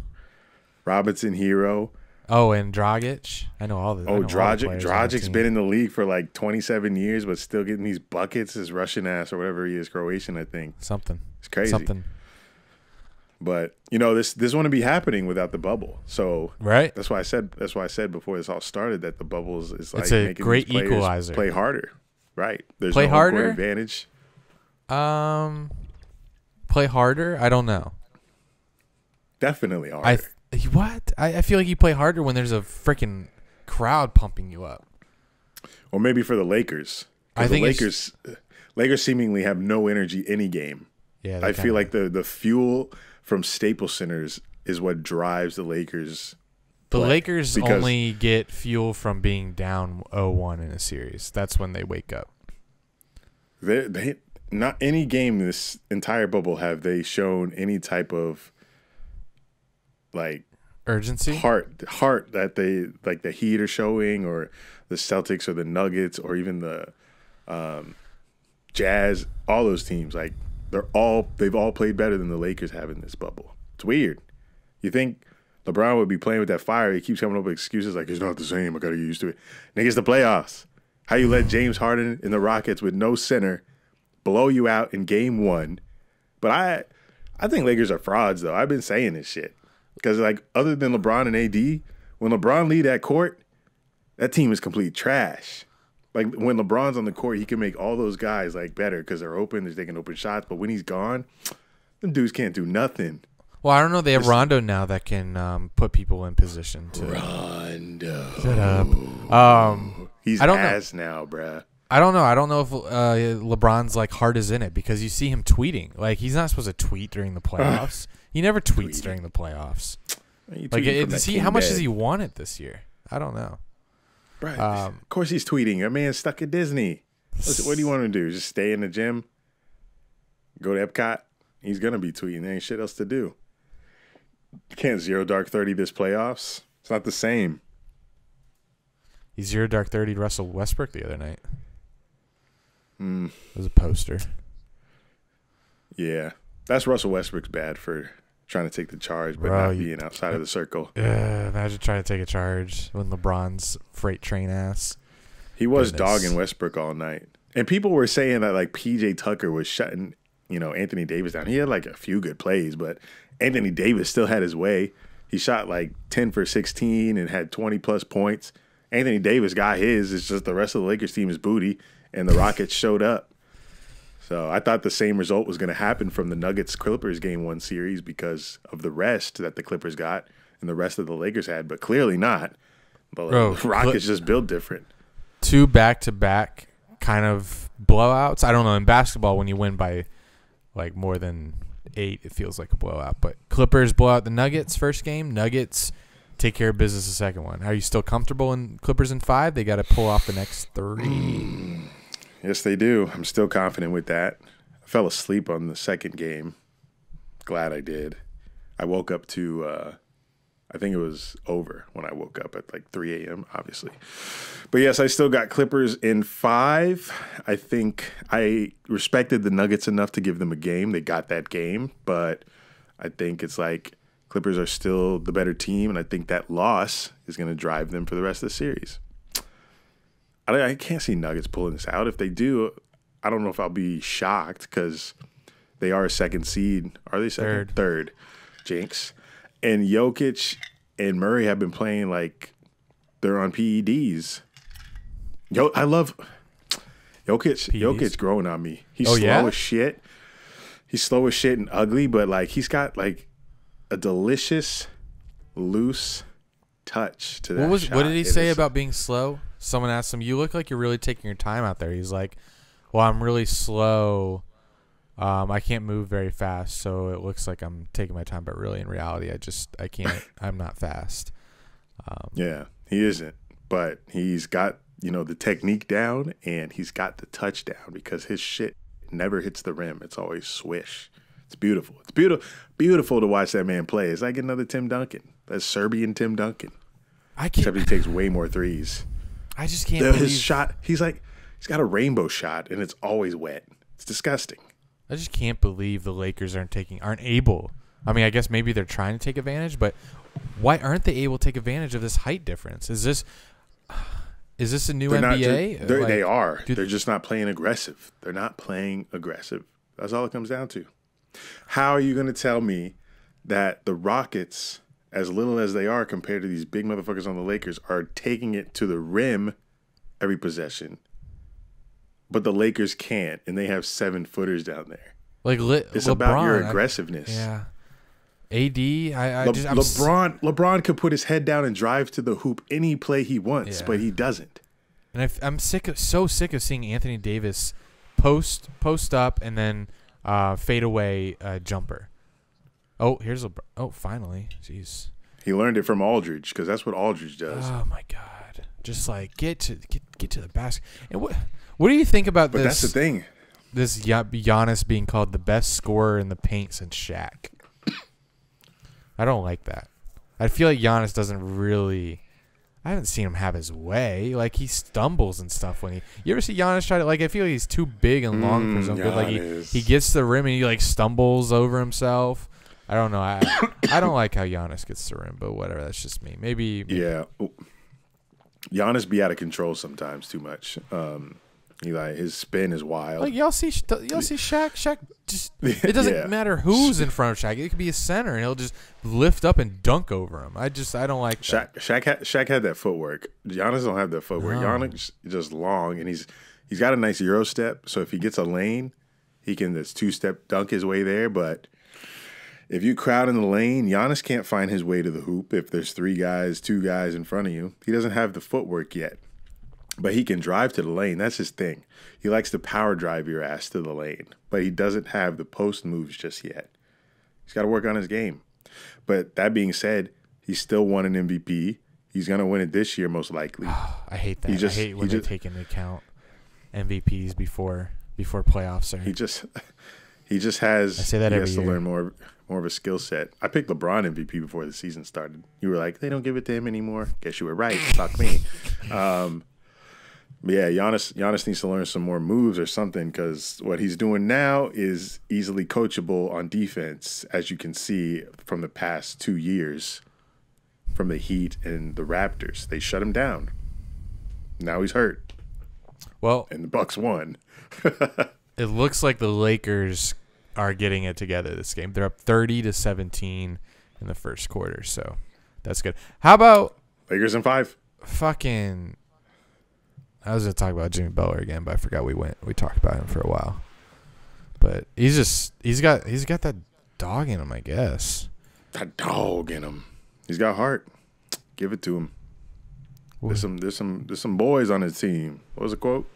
Robinson, Hero. Oh, and Dragic. I know all the Dragic. Dragic's been in the league for like 27 years, but still getting these buckets. His Russian ass or whatever he is, Croatian, I think. Something. It's crazy. Something. But this wouldn't be happening without the bubble. So right. That's why I said before this all started that the bubble is like it's a making great these players equalizer. play harder. Right. There's Play no home court harder? advantage. Play harder? I don't know. Definitely harder. What? I feel like you play harder when there's a freaking crowd pumping you up. Or maybe for the Lakers. I think Lakers seemingly have no energy any game. Yeah, I feel like the fuel from Staples Centers is what drives the Lakers. The Lakers only get fuel from being down 0-1 in a series. That's when they wake up. They not any game this entire bubble have they shown any type of like urgency, heart that they like the Heat are showing, or the Celtics, or the Nuggets, or even the Jazz. All those teams, like they've all played better than the Lakers have in this bubble. It's weird. You think LeBron would be playing with that fire? He keeps coming up with excuses like it's not the same. I got to get used to it. Nigga, it's the playoffs. How you let James Harden and the Rockets with no center blow you out in game 1? But I think Lakers are frauds though. I've been saying this shit because like other than LeBron and AD, when LeBron lead that court, that team is complete trash. Like when LeBron's on the court, he can make all those guys like better because they're open, they can open shots. But when he's gone, them dudes can't do nothing. Well, I don't know. They have Rondo now that can put people in position to. Rondo. Shut up. He's ass now, bruh. I don't know. I don't know if LeBron's like heart is in it because you see him tweeting. Like he's not supposed to tweet during the playoffs. He never tweets during the playoffs. Like, how much does he want it this year? I don't know. Right. Of course he's tweeting. That man's stuck at Disney. What do you want to do? Just stay in the gym? Go to Epcot? He's going to be tweeting. There ain't shit else to do. You can't zero dark 30 this playoffs. It's not the same. He zero dark 30'd Russell Westbrook the other night. It was a poster. Yeah. That's Russell Westbrook's bad for trying to take the charge, but not being outside of the circle. Imagine trying to take a charge when LeBron's freight train ass. He was dogging Westbrook all night. And people were saying that like PJ Tucker was shutting, Anthony Davis down. He had like a few good plays, but Anthony Davis still had his way. He shot like 10 for 16 and had 20 plus points. Anthony Davis got his. It's just the rest of the Lakers team is booty, and the Rockets showed up. So I thought the same result was going to happen from the Nuggets-Clippers Game 1 series because of the rest that the Clippers got and the rest of the Lakers had, but clearly not. The Rockets just built different. 2 back-to-back kind of blowouts. I don't know. In basketball, when you win by like more than 8, it feels like a blowout. But Clippers blow out the Nuggets first game. Nuggets take care of business the second one. Are you still comfortable in Clippers in 5? They got to pull off the next 3. Yes, they do. I'm still confident with that. I fell asleep on the second game. Glad I did. I woke up to, I think it was over when I woke up at like 3 a.m., obviously. But yes, I still got Clippers in 5. I think I respected the Nuggets enough to give them a game. They got that game, but I think it's like Clippers are still the better team, and I think that loss is going to drive them for the rest of the series. I can't see Nuggets pulling this out. If they do, I don't know if I'll be shocked because they are a second seed. Are they second? Third. Jinx. And Jokic and Murray have been playing like they're on PEDs. I love Jokic. PEDs? Jokic growing on me. He's slow as shit. He's slow as shit and ugly, but like he's got like a delicious, loose touch to that shot. What did he say about being slow? Someone asked him, "You look like you're really taking your time out there." He's like, "Well, I'm really slow. I can't move very fast, so it looks like I'm taking my time, but really in reality, I can't. I'm not fast." Yeah, he isn't, but he's got the technique down and he's got the touch down because his shit never hits the rim. It's always swish. It's beautiful. It's beautiful to watch that man play. It's like another Tim Duncan. That's Serbian Tim Duncan. Except he takes way more threes. I just can't believe his shot. He's got a rainbow shot, and it's always wet. It's disgusting. I just can't believe the Lakers aren't able. I mean, I guess maybe they're trying to take advantage, but why aren't they able to take advantage of this height difference? Is this a new NBA? They are. They're just not playing aggressive. They're not playing aggressive. That's all it comes down to. How are you going to tell me that the Rockets, as little as they are compared to these big motherfuckers on the Lakers, are taking it to the rim every possession. But the Lakers can't, and they have 7-footers down there. Like it's LeBron, about your aggressiveness. Yeah. AD, LeBron could put his head down and drive to the hoop any play he wants, but he doesn't. And I'm so sick of seeing Anthony Davis post up and then fade away jumper. Oh, here's LeBron. Oh, finally, jeez. He learned it from Aldridge because that's what Aldridge does. Oh my God, just like get to the basket. And what do you think about this? But that's the thing. This Giannis being called the best scorer in the paint since Shaq. I don't like that. I feel like Giannis doesn't really. I haven't seen him have his way. Like, he stumbles and stuff when he. You ever see Giannis try to, like, I feel like he's too big and long for his own good. Like, he gets to the rim and he, like, stumbles over himself. I don't know. I don't like how Giannis gets to the rim, but whatever. That's just me. Maybe. Yeah. Giannis be out of control sometimes too much. His spin is wild. Like, y'all see Shaq? Shaq just. It doesn't matter who's in front of Shaq. It could be a center, and he'll just lift up and dunk over him. I don't like that. Shaq had that footwork. Giannis don't have that footwork. No. Giannis is just long, and he's got a nice Euro step. So if he gets a lane, he can just 2-step dunk his way there. But if you crowd in the lane, Giannis can't find his way to the hoop. If there's 2 guys in front of you, he doesn't have the footwork yet. But he can drive to the lane. That's his thing. He likes to power drive your ass to the lane. But he doesn't have the post moves just yet. He's got to work on his game. But that being said, he still won an MVP. He's going to win it this year most likely. I hate that. I hate when they take into account MVPs before playoffs. He just has. I say that every year. To learn more of a skill set. I picked LeBron MVP before the season started. You were like, they don't give it to him anymore. Guess you were right. Fuck me. Yeah, Giannis needs to learn some more moves or something because what he's doing now is easily coachable on defense, as you can see from the past 2 years from the Heat and the Raptors. They shut him down. Now he's hurt. Well, and the Bucks won. It looks like the Lakers are getting it together this game. They're up 30-17 in the first quarter, so that's good. How about Lakers in 5? Fucking. I was gonna talk about Jimmy Butler again, but I forgot we talked about him for a while. But he's got that dog in him, I guess. That dog in him. He's got heart. Give it to him. There's some boys on his team. What was the quote?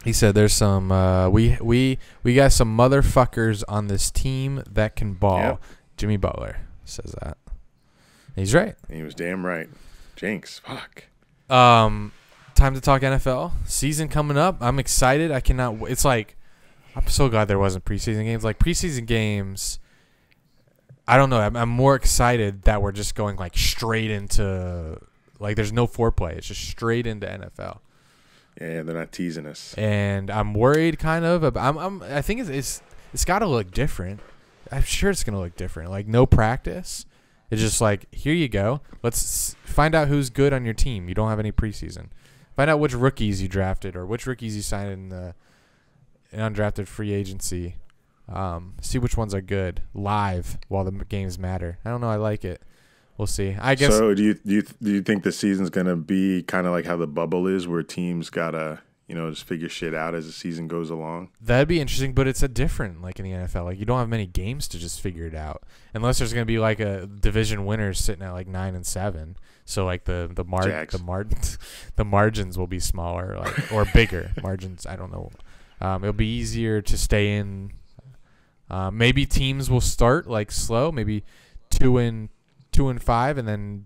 He said there's some we got some motherfuckers on this team that can ball. Yep. Jimmy Butler says that. He's right. He was damn right. Jinx. Fuck. Time to talk NFL. Season coming up. I'm excited. I cannot. It's like I'm so glad there wasn't preseason games. Like preseason games, I don't know. I'm more excited that we're just going like straight into like there's no foreplay. It's just straight into NFL. Yeah, they're not teasing us. And I'm worried, kind of. I think it's got to look different. I'm sure it's gonna look different. Like no practice. It's just like here you go. Let's find out who's good on your team. You don't have any preseason. Find out which rookies you drafted or which rookies you signed in undrafted free agency. See which ones are good live while the games matter. I don't know. I like it. We'll see. I guess. So do you think the season's gonna be kind of like how the bubble is, where teams gotta just figure shit out as the season goes along? That'd be interesting, but it's a different like in the NFL. Like you don't have many games to just figure it out, unless there's gonna be like a division winner sitting at like 9-7. So like the margins will be smaller or bigger margins. I don't know. It'll be easier to stay in. Maybe teams will start like slow, maybe 2-5, and then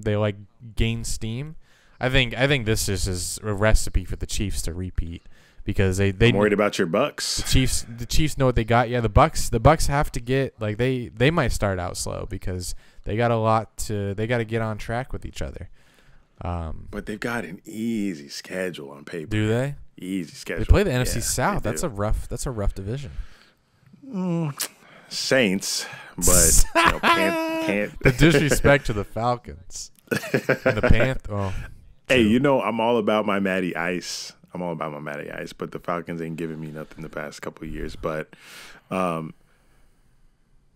they like gain steam. I think this is a recipe for the Chiefs to repeat because I'm worried about your Bucks. The Chiefs know what they got. Yeah, the Bucks have to get like they might start out slow because they got they got to get on track with each other. But they've got an easy schedule on paper. Do they? Easy schedule. They play the NFC South. That's a rough division. Saints, but can't. The disrespect to the Falcons and the Panthers. Oh, hey, I'm all about my Matty Ice. But the Falcons ain't giving me nothing the past couple of years. But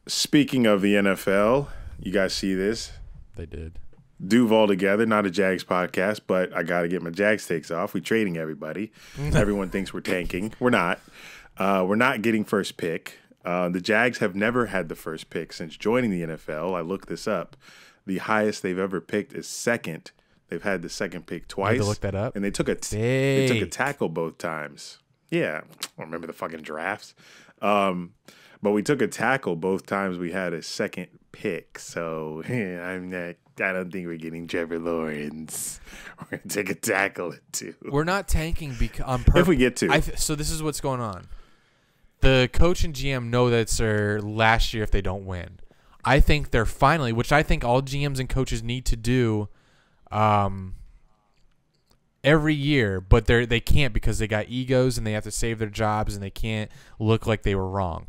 Speaking of the NFL, you guys see this? They did. Duval together, not a Jags podcast, but I got to get my Jags takes off. We're trading everybody. Everyone thinks we're tanking. We're not. We're not getting first pick. The Jags have never had the first pick since joining the NFL. I looked this up. The highest they've ever picked is second. They've had the second pick twice. I had to look that up. And they took a tackle both times. Yeah, I don't remember the fucking drafts. But we took a tackle both times we had a second pick. So I don't think we're getting Trevor Lawrence. We're going to take a tackle at 2. We're not tanking on purpose. If we get to. So this is what's going on. The coach and GM know that it's their last year if they don't win. I think they're finally, which I think all GMs and coaches need to do every year, but they can't because they got egos and they have to save their jobs and they can't look like they were wrong.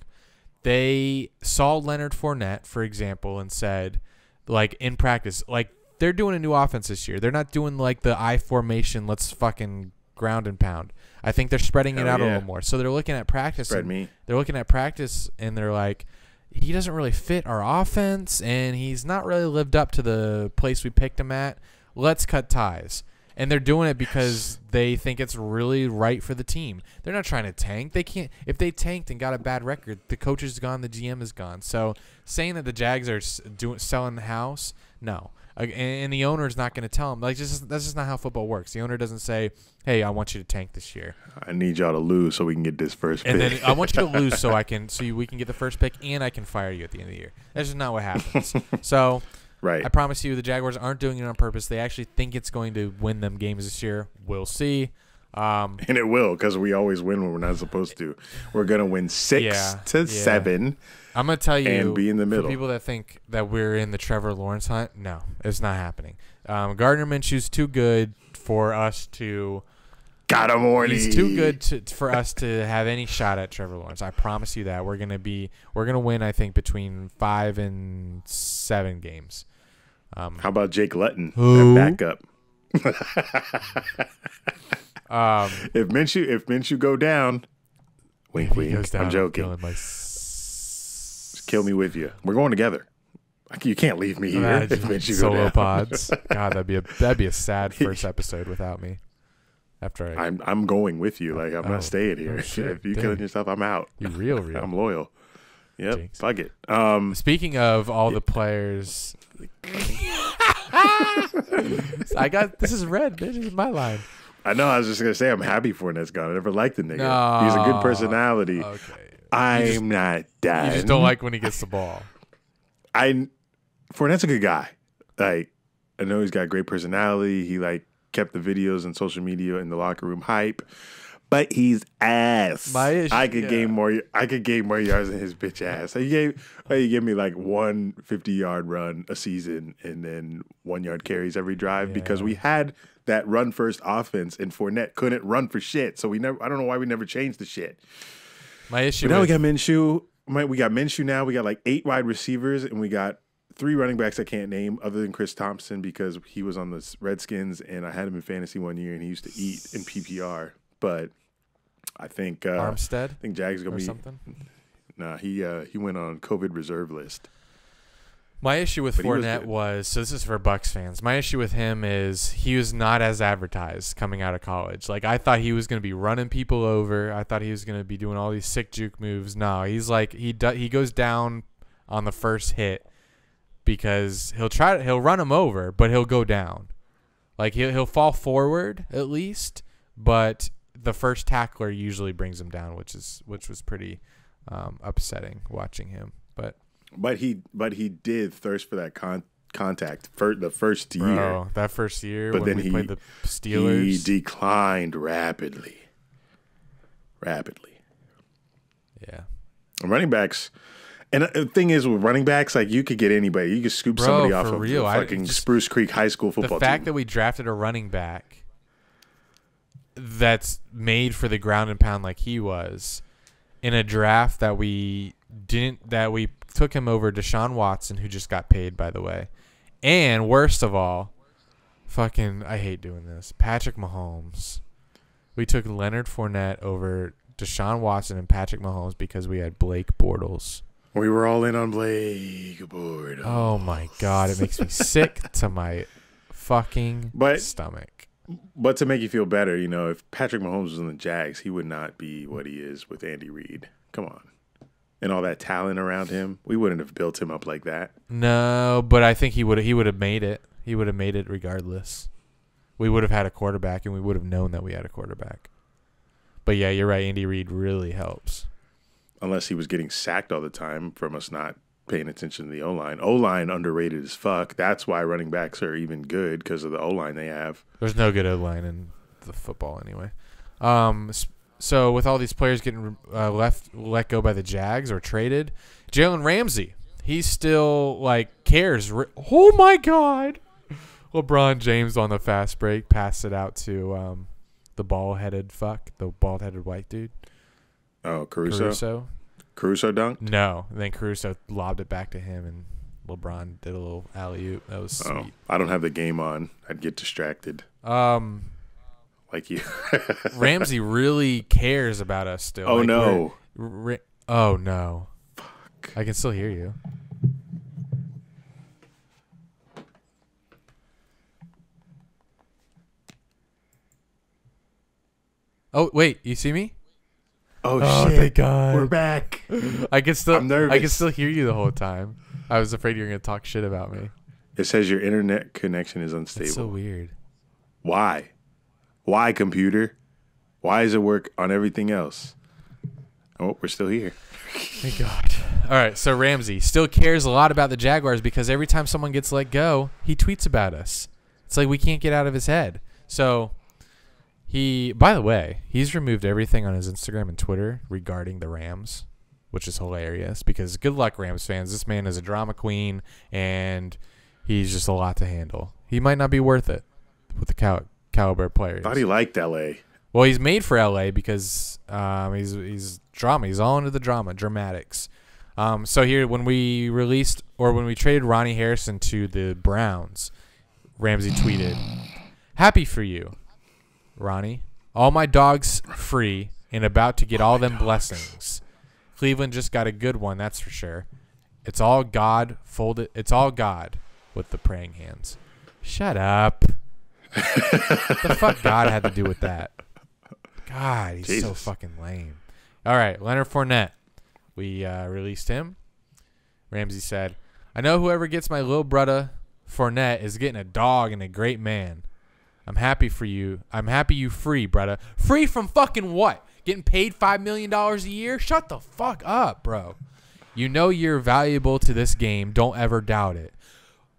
They saw Leonard Fournette, for example, and said, like, in practice, like, they're doing a new offense this year. They're not doing, like, the I formation, let's fucking ground and pound. I think they're spreading it out a little more. So they're looking at practice. They're looking at practice, and they're like, he doesn't really fit our offense, and he's not really lived up to the place we picked him at. Let's cut ties. And they're doing it because they think it's really right for the team. They're not trying to tank. They can't. If they tanked and got a bad record, the coach is gone, the GM is gone. So saying that the Jags are selling the house, no. And the owner is not going to tell them. Like, that's just not how football works. The owner doesn't say, "Hey, I want you to tank this year. I need y'all to lose so we can get this first pick." And then I want you to lose so we can get the first pick and I can fire you at the end of the year. That's just not what happens. So. Right. I promise you the Jaguars aren't doing it on purpose. They actually think it's going to win them games this year. We'll see. And it will, because we always win when we're not supposed to. We're going to win 6 to 7. I'm going to tell you, and be in the middle. For people that think that we're in the Trevor Lawrence hunt, no, it's not happening. Gardner Minshew's too good for us to – Got him, Warnie. He's too good for us to have any shot at Trevor Lawrence. I promise you that. We're going to win, I think, between 5 and 7 games. How about Jake Lutton at backup? If Minshew go down, wink, wink. I'm joking. Just kill me with you. We're going together. You can't leave me here if Minshew solo go down. pods. God, that'd be a sad first episode without me. I'm going with you. Like, I'm not staying here. If you're killing yourself, I'm out. You real. I'm loyal. Yep. Jinx. Fuck it. Speaking of all the players, this is red. This is my line. I know. I was just gonna say I'm happy Fournette's gone. I never liked the nigga. No, he's a good personality. Okay. I'm not done. You just don't like when he gets the ball. Fournette's a good guy. Like, I know he's got great personality. He kept the videos and social media in the locker room hype. But he's ass. I could gain more yards than his bitch ass. He gave me like 1 50-yard run a season and then 1 yard carries every drive because we had that run first offense and Fournette couldn't run for shit. So I don't know why we never changed the shit. My issue. But now we got Minshew. We got Minshew now. We got like 8 wide receivers and we got 3 running backs I can't name other than Chris Thompson because he was on the Redskins and I had him in fantasy 1 year and he used to eat in PPR. But I think Armstead. I think Jag's gonna be something. Nah, he went on COVID reserve list. My issue with Fournette was so this is for Bucs fans. My issue with him is he was not as advertised coming out of college. Like I thought he was gonna be running people over. I thought he was gonna be doing all these sick juke moves. No, he's like he goes down on the first hit because he'll run him over, but he'll go down. Like he'll fall forward at least, but the first tackler usually brings him down, which was pretty upsetting watching him. But he did thirst for that contact for the first year. Bro, that first year, but when we played the Steelers, he declined rapidly. Yeah, running backs. And the thing is, with running backs, like you could get anybody. You could scoop somebody off of the fucking Spruce Creek High School football team. The fact that we drafted a running back that's made for the ground and pound like he was in a draft that we took him over Deshaun Watson, who just got paid, by the way. And worst of all, I hate doing this, Patrick Mahomes. We took Leonard Fournette over Deshaun Watson and Patrick Mahomes because we had Blake Bortles. We were all in on Blake Bortles. Oh my God, it makes me sick to my fucking stomach. But to make you feel better, you know, if Patrick Mahomes was in the Jags, he would not be what he is with Andy Reid. Come on. And all that talent around him, we wouldn't have built him up like that. No, but I think he would have made it. He would have made it regardless. We would have had a quarterback, and we would have known that we had a quarterback. But yeah, you're right. Andy Reid really helps. Unless he was getting sacked all the time from us not paying attention to the O-line. O-line underrated as fuck. That's why running backs are even good, because of the O-line they have. There's no good O-line in the football anyway. So with all these players getting let go by the Jags or traded, Jalen Ramsey, he still cares. Oh my God! LeBron James on the fast break passed it out to the bald-headed white dude. Oh, Caruso dunked? No. And then Caruso lobbed it back to him, and LeBron did a little alley-oop. That was sweet. I don't have the game on. I'd get distracted. Like you. Ramsey really cares about us still. Oh, no. Oh, no. Fuck. I can still hear you. Oh, wait. You see me? Oh shit! Thank God. We're back. I can still. I'm nervous. I can still hear you the whole time. I was afraid you were going to talk shit about me. It says your internet connection is unstable. That's so weird. Why? Why, computer? Why does it work on everything else? Oh, we're still here. Thank God. All right, so Ramsey still cares a lot about the Jaguars because every time someone gets let go, he tweets about us. It's like we can't get out of his head. So by the way, he's removed everything on his Instagram and Twitter regarding the Rams, which is hilarious because good luck, Rams fans. This man is a drama queen, and he's just a lot to handle. He might not be worth it with the caliber players. Thought he liked L.A. Well, he's made for L.A. because he's drama. He's all into the dramatics. So here, when we traded Ronnie Harrison to the Browns, Ramsey tweeted, "Happy for you, Ronnie. All my dogs free and about to get all them blessings. Cleveland just got a good one, that's for sure. It's all God folded. It's all God with the praying hands." Shut up. The fuck God had to do with that? God, he's Jesus. so fucking lame. All right, Leonard Fournette. We released him. Ramsey said, "I know whoever gets my little brother Fournette is getting a dog and a great man. I'm happy for you. I'm happy you free, brother. Free from fucking what? Getting paid $5 million a year? Shut the fuck up, bro. You know you're valuable to this game. Don't ever doubt it."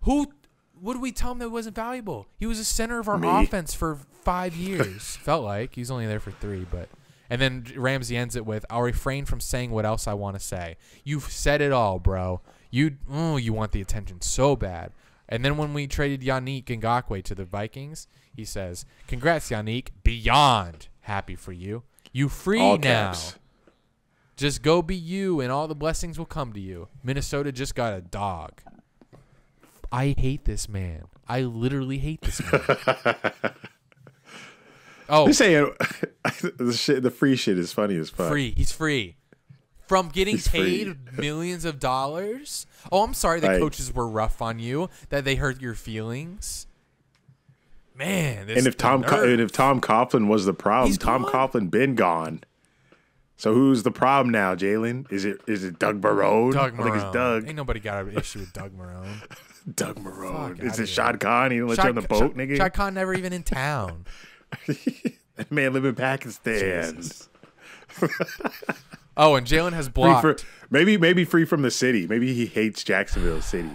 What did we tell him that wasn't valuable? He was the center of our offense for 5 years. Felt like. He's only there for 3, but... And then Ramsey ends it with, "I'll refrain from saying what else I want to say. You've said it all, bro. You want the attention so bad." And then when we traded Yannick Ngakoue to the Vikings, he says, "Congrats, Yannick. Beyond happy for you. You free All now. caps. Just go be you, and all the blessings will come to you. Minnesota just got a dog." I hate this man. I literally hate this man. Oh, This ain't the free shit is funny as fuck. free. He's free. From getting He's paid free. millions of dollars? Oh, I'm sorry that Like- coaches were rough on you, that they hurt your feelings. Man, this And if Tom Coughlin was the problem, He's Tom gone? Coughlin been gone. So who's the problem now, Jalen? Is it Doug Marone? Doug I think it's Marone. Doug. Ain't nobody got an issue with Doug Marone. Doug Marone. Fuck Is outta it here. Shad Khan? He didn't let you on the boat, nigga? Shad Khan never even in town. That man live in Pakistan. Jesus. Oh, and Jalen has Free blocked. maybe free from the city. Maybe he hates Jacksonville City.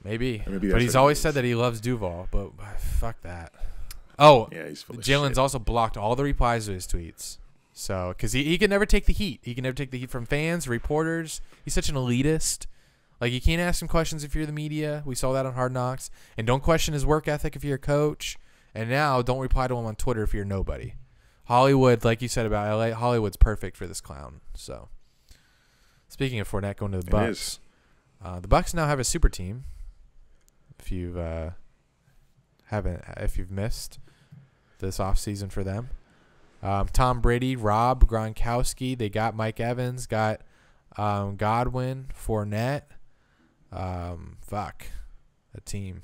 Maybe. Maybe But that's he's what it always is. said that he loves Duval, but fuck that. Oh, Yeah, he's full of Jalen's shit. also blocked all the replies to his tweets. So, because he can never take the heat. He can never take the heat from fans, reporters. He's such an elitist. Like, you can't ask him questions if you're the media. We saw that on Hard Knocks. And don't question his work ethic if you're a coach. And now, don't reply to him on Twitter if you're nobody. Hollywood, like you said about LA, Hollywood's perfect for this clown. So, speaking of Fournette going to the Bucks, the Bucks now have a super team. If you've missed this offseason for them, Tom Brady, Rob Gronkowski, they got Mike Evans, got Godwin, Fournette. Fuck. A team.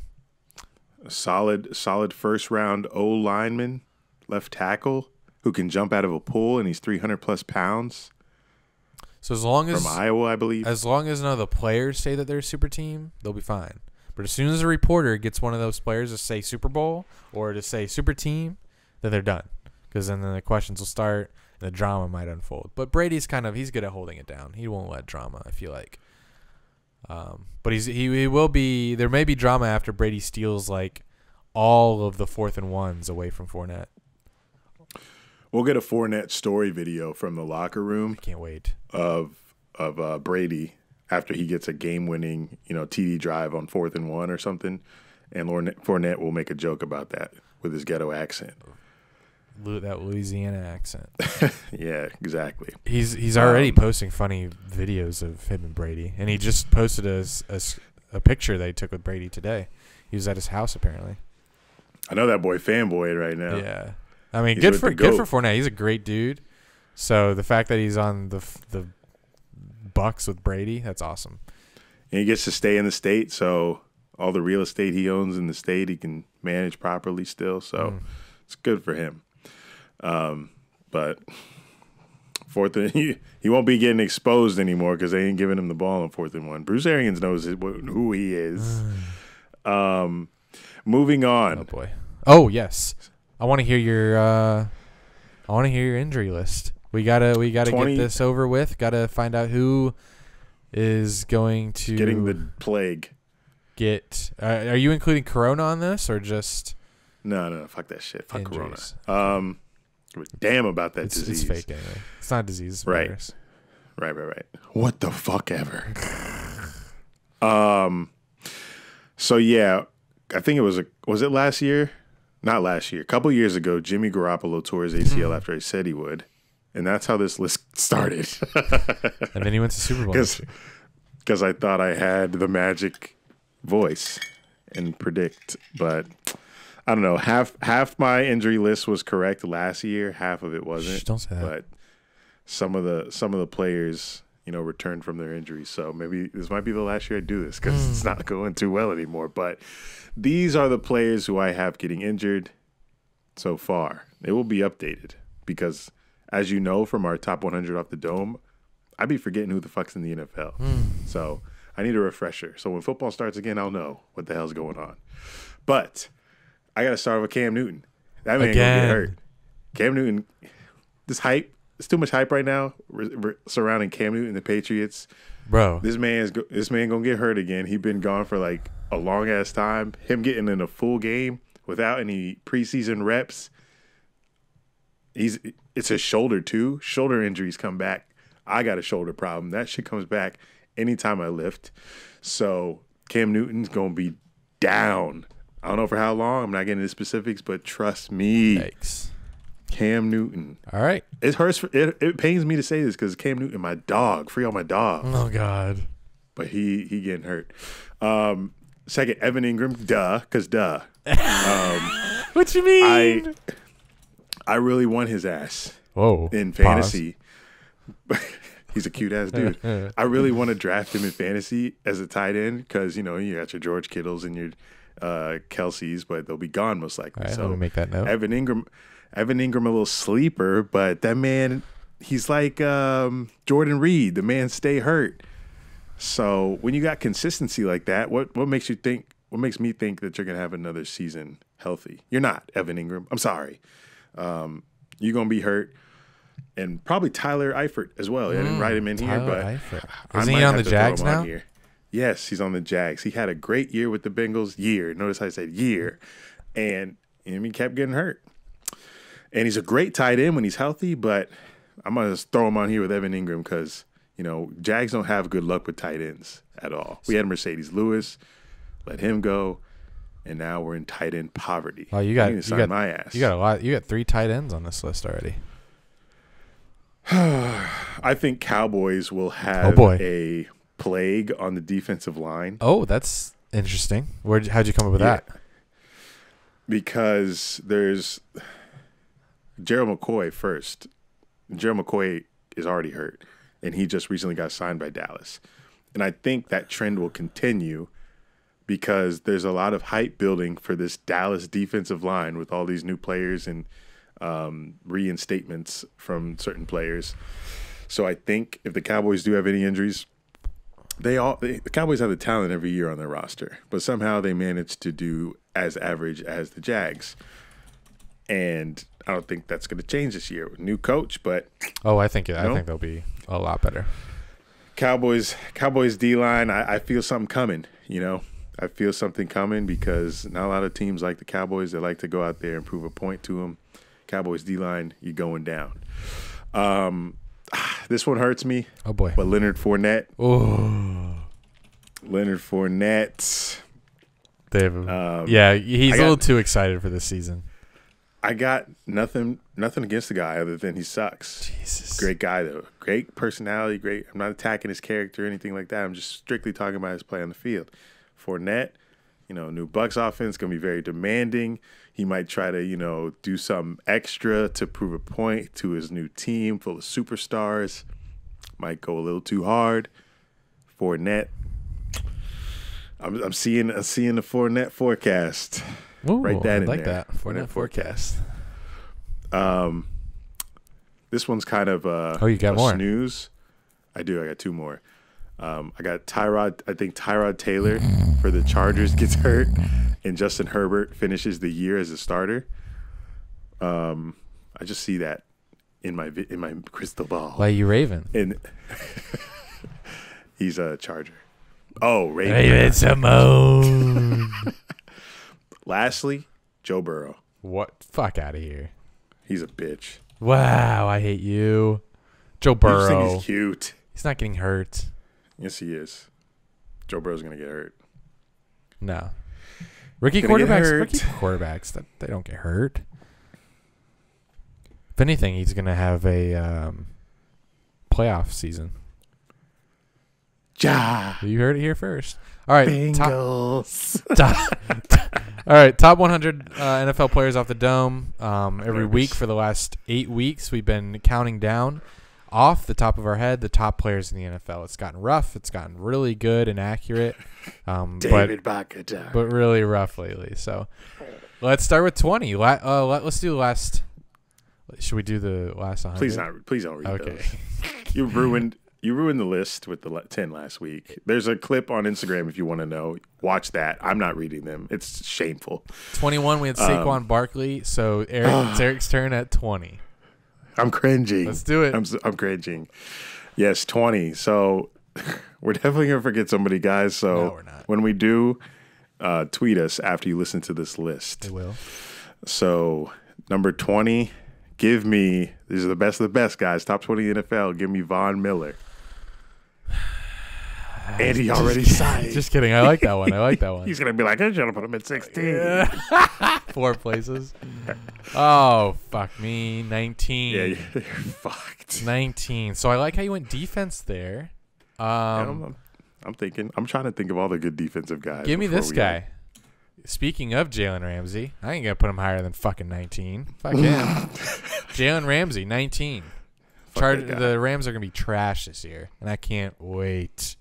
A solid first round O lineman, left tackle, who can jump out of a pool, and he's 300+ pounds. So as long as from Iowa, I believe. As long as none of the players say that they're a super team, they'll be fine. But as soon as a reporter gets one of those players to say Super Bowl or to say super team, then they're done. Because then the questions will start and the drama might unfold. But Brady's he's good at holding it down. He won't let drama, I feel like. But he will be. There may be drama after Brady steals like all of the 4th and 1s away from Fournette. We'll get a Fournette story video from the locker room. I can't wait. Of Brady after he gets a game-winning, TD drive on 4th and 1 or something, and Fournette will make a joke about that with his ghetto accent. That Louisiana accent. Yeah, exactly. He's already posting funny videos of him and Brady, and he just posted a picture that he took with Brady today. He was at his house apparently. I know that boy fanboy right now. Yeah, I mean, good for Fournette. He's a great dude. So the fact that he's on the Bucks with Brady, that's awesome. And he gets to stay in the state, so all the real estate he owns in the state he can manage properly still. So it's good for him. But he won't be getting exposed anymore because they ain't giving him the ball on 4th and 1. Bruce Arians knows who he is. Moving on. Oh boy. Oh yes. I want to hear your injury list. We gotta get this over with. Gotta find out who is going to getting the plague. Are you including Corona on this or just? No. Fuck that shit. Fuck injuries. Corona. Damn about that disease. It's fake anyway. It's not a disease. It's right. Virus. Right. What the fuck ever. So yeah, I think was it last year? Not last year. A couple years ago, Jimmy Garoppolo tore his ACL after he said he would. And that's how this list started. And then he went to Super Bowl. Because I thought I had the magic voice and predict. But I don't know. Half my injury list was correct last year. Half of it wasn't. Shh, don't say that. But some of the players, returned from their injuries. So maybe this might be the last year I do this because it's not going too well anymore. But these are the players who I have getting injured so far. It will be updated because, as you know from our top 100 off the dome, I'd be forgetting who the fuck's in the NFL. So I need a refresher. So when football starts again, I'll know what the hell's going on. But I got to start with Cam Newton. That man gonna get hurt. Cam Newton, this hype, it's too much hype right now surrounding Cam Newton and the Patriots. Bro, this man gonna get hurt again. He's been gone for like a long ass time. Him getting in a full game without any preseason reps. It's his shoulder too. Shoulder injuries come back. I got a shoulder problem. That shit comes back anytime I lift. So Cam Newton's gonna be down. I don't know for how long. I'm not getting into specifics, but trust me. Yikes. Cam Newton. All right. It hurts. It pains me to say this because Cam Newton, my dog, free all my dogs. Oh God. But he getting hurt. Second, Evan Ingram. Because duh. What you mean? I really want his ass. Whoa. In fantasy. He's a cute ass dude. I really want to draft him in fantasy as a tight end because you got your George Kittles and your Kelseys, but they'll be gone most likely. All right, so let me make that note. Evan Ingram, a little sleeper, but that man, he's like Jordan Reed. The man stay hurt. So when you got consistency like that, what makes you think? What makes me think that you're gonna have another season healthy? You're not, Evan Ingram. I'm sorry. You're gonna be hurt, and probably Tyler Eifert as well. I didn't write him in here, but isn't he on the Jags now? Yes, he's on the Jags. He had a great year with the Bengals. Notice I said year, and he kept getting hurt. And he's a great tight end when he's healthy, but I'm gonna just throw him on here with Evan Ingram because Jags don't have good luck with tight ends at all. We had Mercedes Lewis, let him go, and now we're in tight end poverty. Oh, you got my ass. You got a lot. You got 3 tight ends on this list already. I think Cowboys will have a plague on the defensive line. Oh, that's interesting. How'd you come up with that? Because there's Gerald McCoy first. Gerald McCoy is already hurt. and he just recently got signed by Dallas. And I think that trend will continue because there's a lot of hype building for this Dallas defensive line with all these new players and reinstatements from certain players. So I think if the Cowboys do have any injuries, the Cowboys have the talent every year on their roster, but somehow they manage to do as average as the Jags. And I don't think that's going to change this year with new coach, but I think they'll be a lot better. Cowboys D-line, I feel something coming, I feel something coming because not a lot of teams like the Cowboys. They like to go out there and prove a point to them. Cowboys D-line, you're going down. This one hurts me. Oh, boy. But Leonard Fournette. Oh. Leonard Fournette. He's a little too excited for this season. I got nothing against the guy other than he sucks. Jesus. Great guy, though. Great personality. Great. I'm not attacking his character or anything like that. I'm just strictly talking about his play on the field. Fournette, new Bucs offense, going to be very demanding. He might try to, do something extra to prove a point to his new team full of superstars. Might go a little too hard. Fournette. I'm seeing the Fournette forecast. Ooh, Write that I in like there. that. Fournette forecast. This one's kind of you got more snooze. I do. I got two more. I got Tyrod. I think Tyrod Taylor for the Chargers gets hurt, and Justin Herbert finishes the year as a starter. I just see that in my crystal ball. Why are you Raven? And he's a Charger. Oh, Raven. Raven Simone. Lastly, Joe Burrow. What? Fuck out of here. He's a bitch. Wow, I hate you. Joe Burrow. I just think he's cute. He's not getting hurt. Yes, he is. Joe Burrow's going to get hurt. No. Rookie quarterbacks, they don't get hurt. If anything, he's going to have a playoff season. You heard it here first. All right. Bengals. All right, top 100 NFL players off the dome. Every week for the last 8 weeks, we've been counting down off the top of our head the top players in the NFL. It's gotten rough. It's gotten really good and accurate, David Bakata. but really rough lately. So let's start with 20. Let's do the last. Should we do the last 100? Please don't read Okay. those. You ruined the list with the 10 last week. There's a clip on Instagram if you want to know. Watch that. I'm not reading them. It's shameful. 21, we had Saquon Barkley. So it's Eric's turn at 20. I'm cringing. Let's do it. I'm cringing. Yes, 20. So we're definitely going to forget somebody, guys. So No, we're not. when we do, tweet us after you listen to this list. They will. So number 20, give me, these are the best of the best, guys. Top 20 NFL. Give me Von Miller. And he already signed. Just kidding. I like that one. He's going to be like, I should have put him at 16. 4 places. Oh, fuck me. 19. Yeah, you're fucked. 19. So I like how you went defense there. I'm trying to think of all the good defensive guys. Give me this guy. Speaking of Jalen Ramsey, I ain't going to put him higher than fucking 19. Fuck him. Jalen Ramsey, 19. The Rams are going to be trash this year, and I can't wait.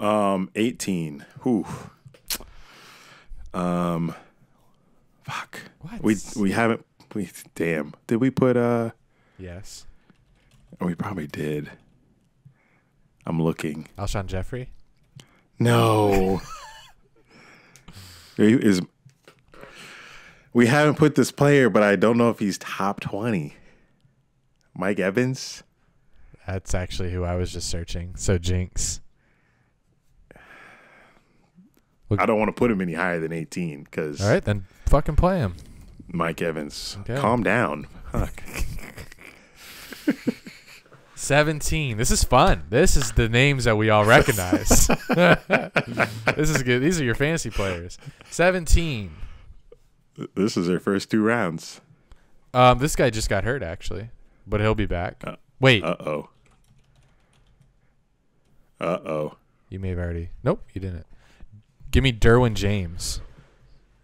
18. Whew. Fuck. What? We haven't. Damn. Did we put Yes. We probably did. I'm looking. Alshon Jeffrey. No. We haven't put this player, but I don't know if he's top 20. Mike Evans. That's actually who I was just searching. So Jinx. I don't want to put him any higher than 18 because. All right, then fucking play him. Mike Evans. Okay. Calm down. Fuck. 17. This is fun. This is the names that we all recognize. This is good. These are your fantasy players. 17. This is their first 2 rounds. This guy just got hurt, actually, but he'll be back. Wait. Uh-oh. You may have already. Nope, you didn't. Give me Derwin James.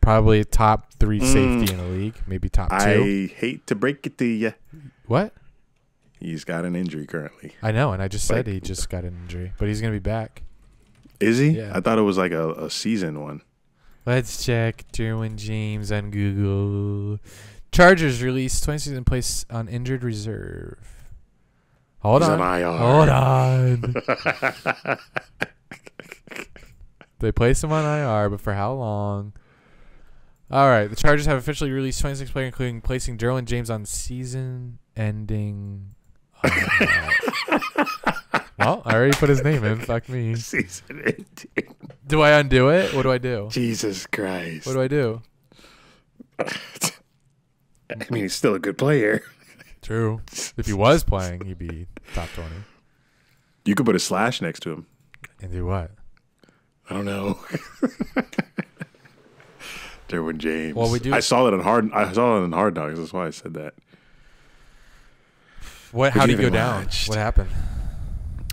Probably top 3 safety in the league. Maybe top 2. I hate to break it to you. What? He's got an injury currently. I know, and I just said he just got an injury, but he's gonna be back. Is he? Yeah. I thought it was like a season one. Let's check Derwin James on Google. Chargers released 20 place on injured reserve. Hold He's on. IR. Hold on. They placed him on IR, but for how long? All right. The Chargers have officially released 26 players, including placing Derwin James on season-ending. Well, I already put his name in. Fuck me. Season ending. Do I undo it? What do I do? Jesus Christ. What do I do? I mean, he's still a good player. True. If he was playing, he'd be top 20. You could put a slash next to him. And do what? I don't know. Derwin James. Well, we do. I saw it on Hard Knocks. That's why I said that. What? How did he go down? Watched. What happened?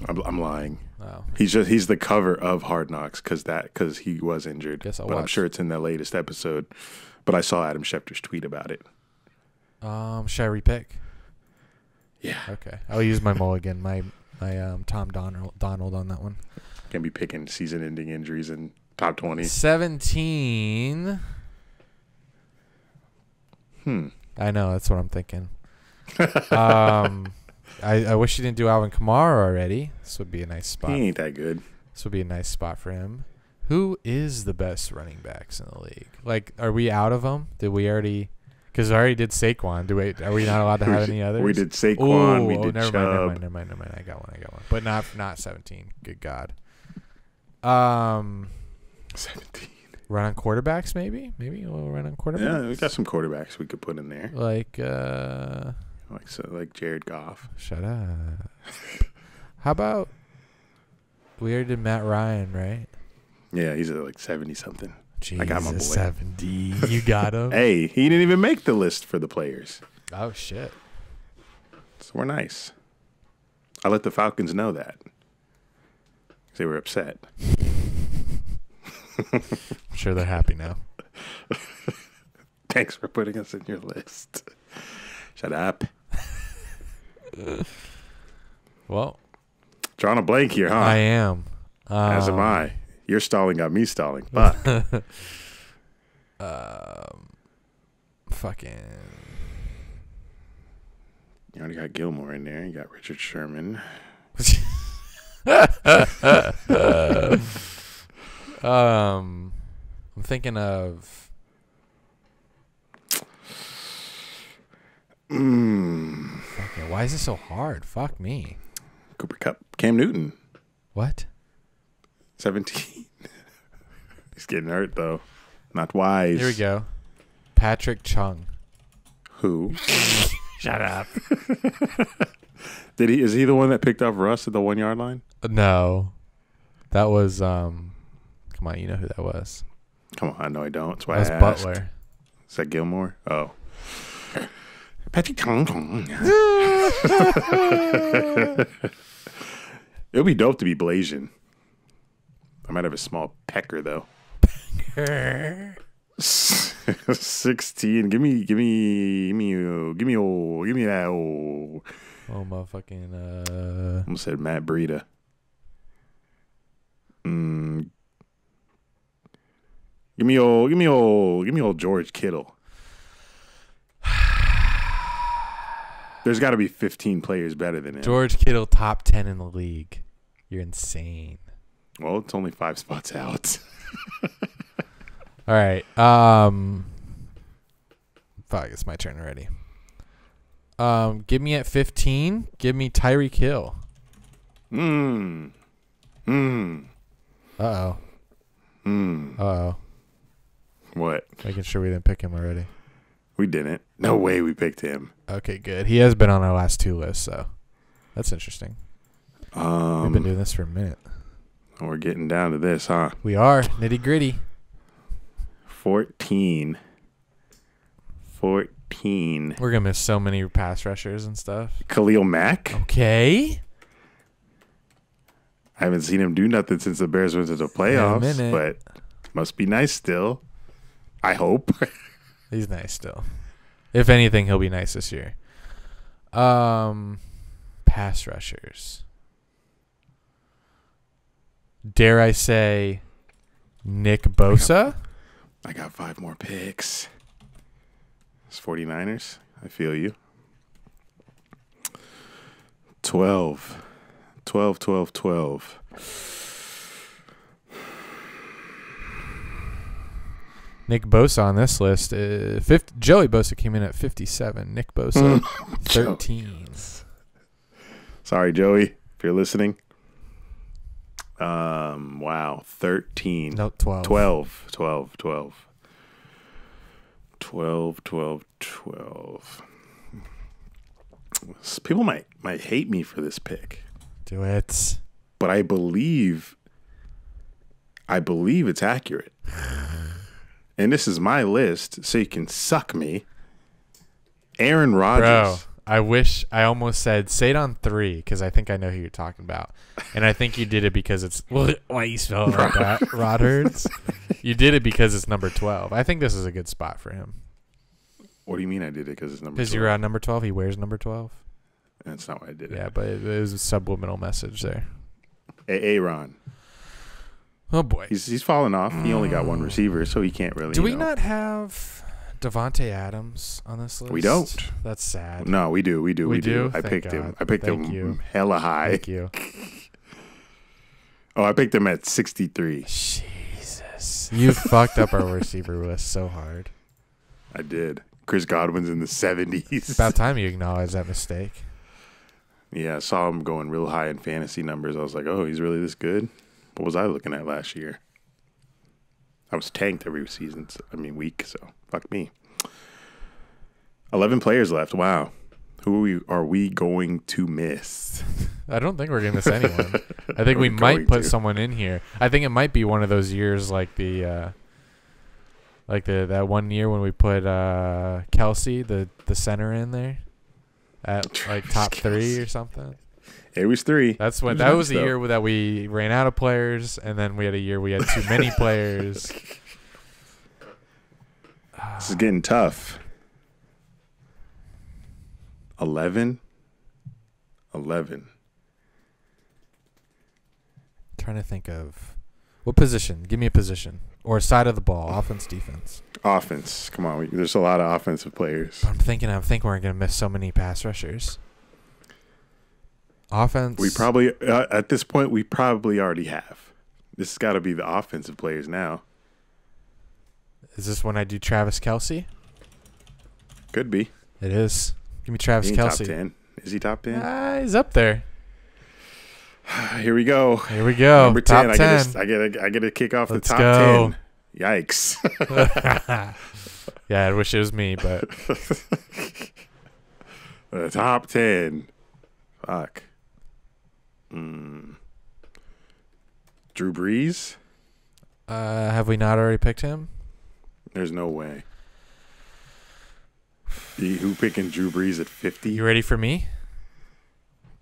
I'm lying. Oh. He's the cover of Hard Knocks because he was injured. Guess I'll but I'm watch. sure it's in that latest episode. But I saw Adam Schefter's tweet about it. Should I repick? Yeah. Okay. I'll use my mulligan, my Tom Donald on that one. Can't be picking season-ending injuries in top 20. 17. I know, that's what I'm thinking. I wish he didn't do Alvin Kamara already. This would be a nice spot. He ain't that good. This would be a nice spot for him. Who is the best running backs in the league? Like, are we out of them? Did we already? Because I already did Saquon. Are we not allowed to have any others? We did Saquon. Ooh, we did never Chubb. mind. I got one. But not 17. Good God. 17. Run on quarterbacks, maybe? Maybe a little run on quarterbacks? Yeah, we got some quarterbacks we could put in there. Like Jared Goff. Shut up. How about we already did Matt Ryan, right? Yeah, he's at like 70-something. I got my boy. 70. You got him? Hey, he didn't even make the list for the players. Oh, shit. So we're nice. I let the Falcons know that. They were upset. I'm sure they're happy now. Thanks for putting us in your list. Shut up. Well, drawing a blank here, huh? I am. As am I. Your stalling got me stalling. Fuck. Fucking. You already got Gilmore in there. You got Richard Sherman. I'm thinking of. Fucking, why is this so hard? Fuck me. Cooper Kupp. Cam Newton. What? 17. He's getting hurt, though. Not wise. Here we go. Patrick Chung. Who? Shut up. Is he the one that picked off Russ at the 1 yard line? No. That was come on, you know who that was. Come on, no I don't. That's why That was I asked. Butler. Is that Gilmore? Oh. Patrick Chung. It would be dope to be Blasian. I might have a small pecker though. 16. Give me that. Oh, motherfucking. Almost said Matt Breida. Give me old George Kittle. There's got to be 15 players better than him. George Kittle, top 10 in the league. You're insane. Well, it's only 5 spots out. All right. Fuck, it's my turn already. Give me at 15. Give me Tyreek Hill. Uh-oh. Uh-oh. What? Making sure we didn't pick him already. We didn't. No way we picked him. Okay, good. He has been on our last 2 lists, so that's interesting. We've been doing this for a minute. We're getting down to this, huh? We are. Nitty gritty. 14. We're going to miss so many pass rushers and stuff. Khalil Mack? Okay. I haven't seen him do nothing since the Bears went to the playoffs, but must be nice still. I hope. He's nice still. If anything, he'll be nice this year. pass rushers. Dare I say Nick Bosa? I got 5 more picks. It's 49ers. I feel you. 12. Nick Bosa on this list. Joey Bosa came in at 57. Nick Bosa, 13. Sorry, Joey, if you're listening. Wow, 13. No, 12. 12. People might hate me for this pick. Do it. But I believe it's accurate. And this is my list, so you can suck me. Aaron Rodgers. Bro, I almost said say it on 3 because I think I know who you're talking about. And I think you did it because it's why you spell it like that, Rodgers. You did it because it's number 12. I think this is a good spot for him. What do you mean I did it because it's number 12? Because you're on number 12. He wears number 12. That's not why I did it. Yeah, but it was a subliminal message there. Aaron. Oh, boy. He's fallen off. He only got one receiver, so he can't really. Do we not have Devontae Adams on this list? We don't. That's sad. No, we do. We do. I Thank picked God. him. I picked him hella high. Thank you. Oh, I picked him at 63. Jesus. You fucked up our receiver list so hard. I did. Chris Godwin's in the 70s. It's about time you acknowledge that mistake. Yeah, I saw him going real high in fantasy numbers. I was like, oh, he's really this good? What was I looking at last year? I was tanked every week, so fuck me. 11 players left. Wow. Who are we going to miss? I don't think we're going to miss anyone. I think we might put someone in here. I think it might be one of those years like that 1 year when we put Kelsey, the center, in there at like top 3 or something. It was 3. That was the year that we ran out of players, and then we had a year we had too many players. This is getting tough. 11. Trying to think of what position. Give me a position or side of the ball. Offense, defense. Offense. Come on, there's a lot of offensive players. I'm thinking we're gonna miss so many pass rushers. Offense. We probably at this point we probably already have. This has got to be the offensive players now. Is this when I do Travis Kelce? Could be. It is. Give me Travis Kelce. Top 10. Is he top 10? He's up there. Here we go. Number 10. Top 10. I get to kick off Let's the top go. 10. Yikes. Yeah, I wish it was me, but the top 10. Fuck. Drew Brees? Have we not already picked him? There's no way. Who picking Drew Brees at 50? You ready for me?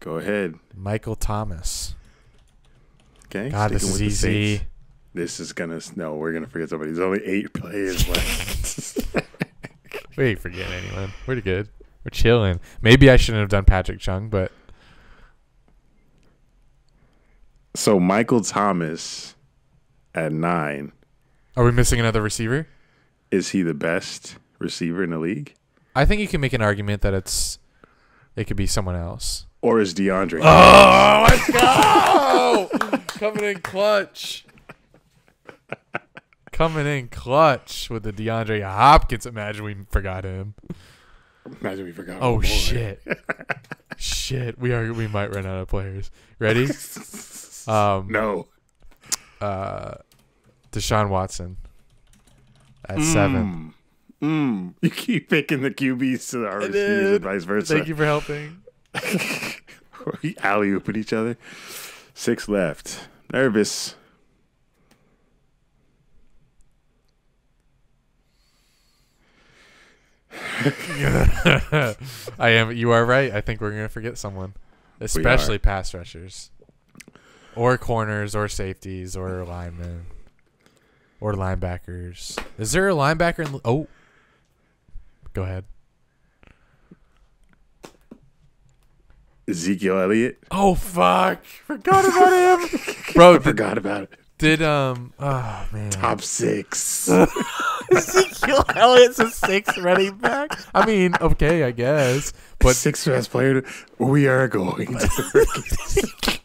Go ahead. Michael Thomas. Okay. God, this is easy. This is we're gonna forget somebody. There's only 8 players left. We ain't forgetting anyone. We're good. We're chilling. Maybe I shouldn't have done Patrick Chung, but so Michael Thomas at 9. Are we missing another receiver? Is he the best receiver in the league? I think you can make an argument that it could be someone else. Or is DeAndre? Oh, let's go! Coming in clutch. Coming in clutch with the DeAndre Hopkins. Imagine we forgot him. Imagine we forgot. Oh, shit. Shit. We might run out of players. Ready? No. Deshaun Watson at 7. You keep picking the QBs to our receivers and vice versa. Thank you for helping. We alley-oop at each other. 6 left. Nervous. I am. You are right. I think we're going to forget someone, especially pass rushers or corners or safeties or linemen or linebackers. Is there a linebacker? Oh, go ahead. Ezekiel Elliott. Oh fuck! Forgot about him, bro. Forgot about it. Oh man, Top 6. Ezekiel Elliott's a 6 running back. I mean, okay, I guess, but 6th best player. We are going to.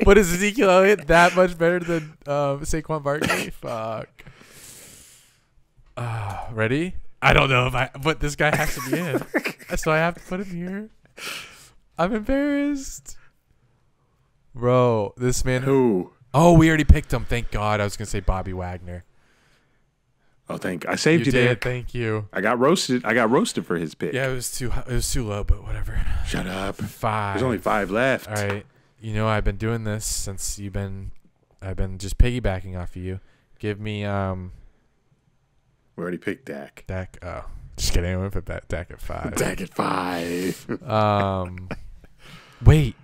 But is Ezekiel Elliott that much better than Saquon Barkley? Fuck. Ready? I don't know but this guy has to be in, so I have to put him here. I'm embarrassed, bro. This man. Who? Oh, we already picked him. Thank God. I was gonna say Bobby Wagner. Oh, I saved you there. Thank you. I got roasted for his pick. Yeah, it was too low, but whatever. Shut up. 5. There's only 5 left. All right. You know I've been doing this since I've been just piggybacking off of you. Give me We already picked Dak. Dak. Oh, just kidding. I'm gonna put that Dak at 5. Dak at 5. Wait.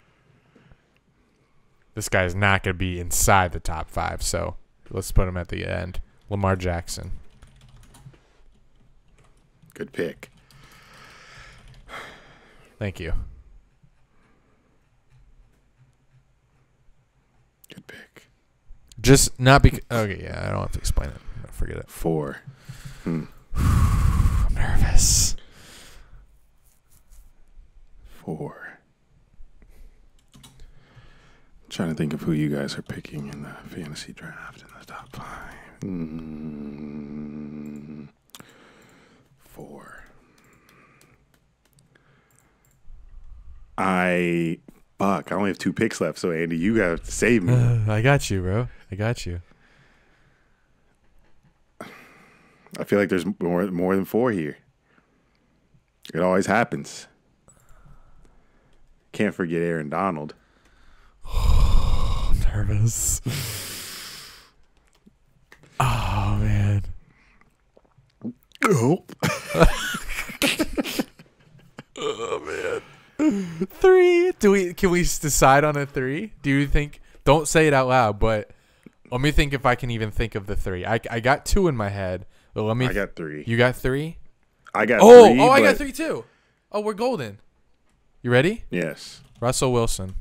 This guy's not gonna be inside the top 5, so let's put him at the end. Lamar Jackson. Good pick. Thank you. Good pick. Just not because. Okay, yeah, I don't have to explain it. Forget it. 4. I'm nervous. 4. Trying to think of who you guys are picking in the fantasy draft in the top 5. 4. I only have 2 picks left, so Andy, you have to save me. I got you, bro. I got you. I feel like there's more than 4 here. It always happens. Can't forget Aaron Donald. I'm nervous. Oh man. Oh. Oh man. 3. Can we decide on a 3? Do you think? Don't say it out loud, but let me think if I can even think of the 3. I got 2 in my head. But let me. I got 3. You got 3? I got 3. Oh, I got 3 too. Oh, we're golden. You ready? Yes. Russell Wilson.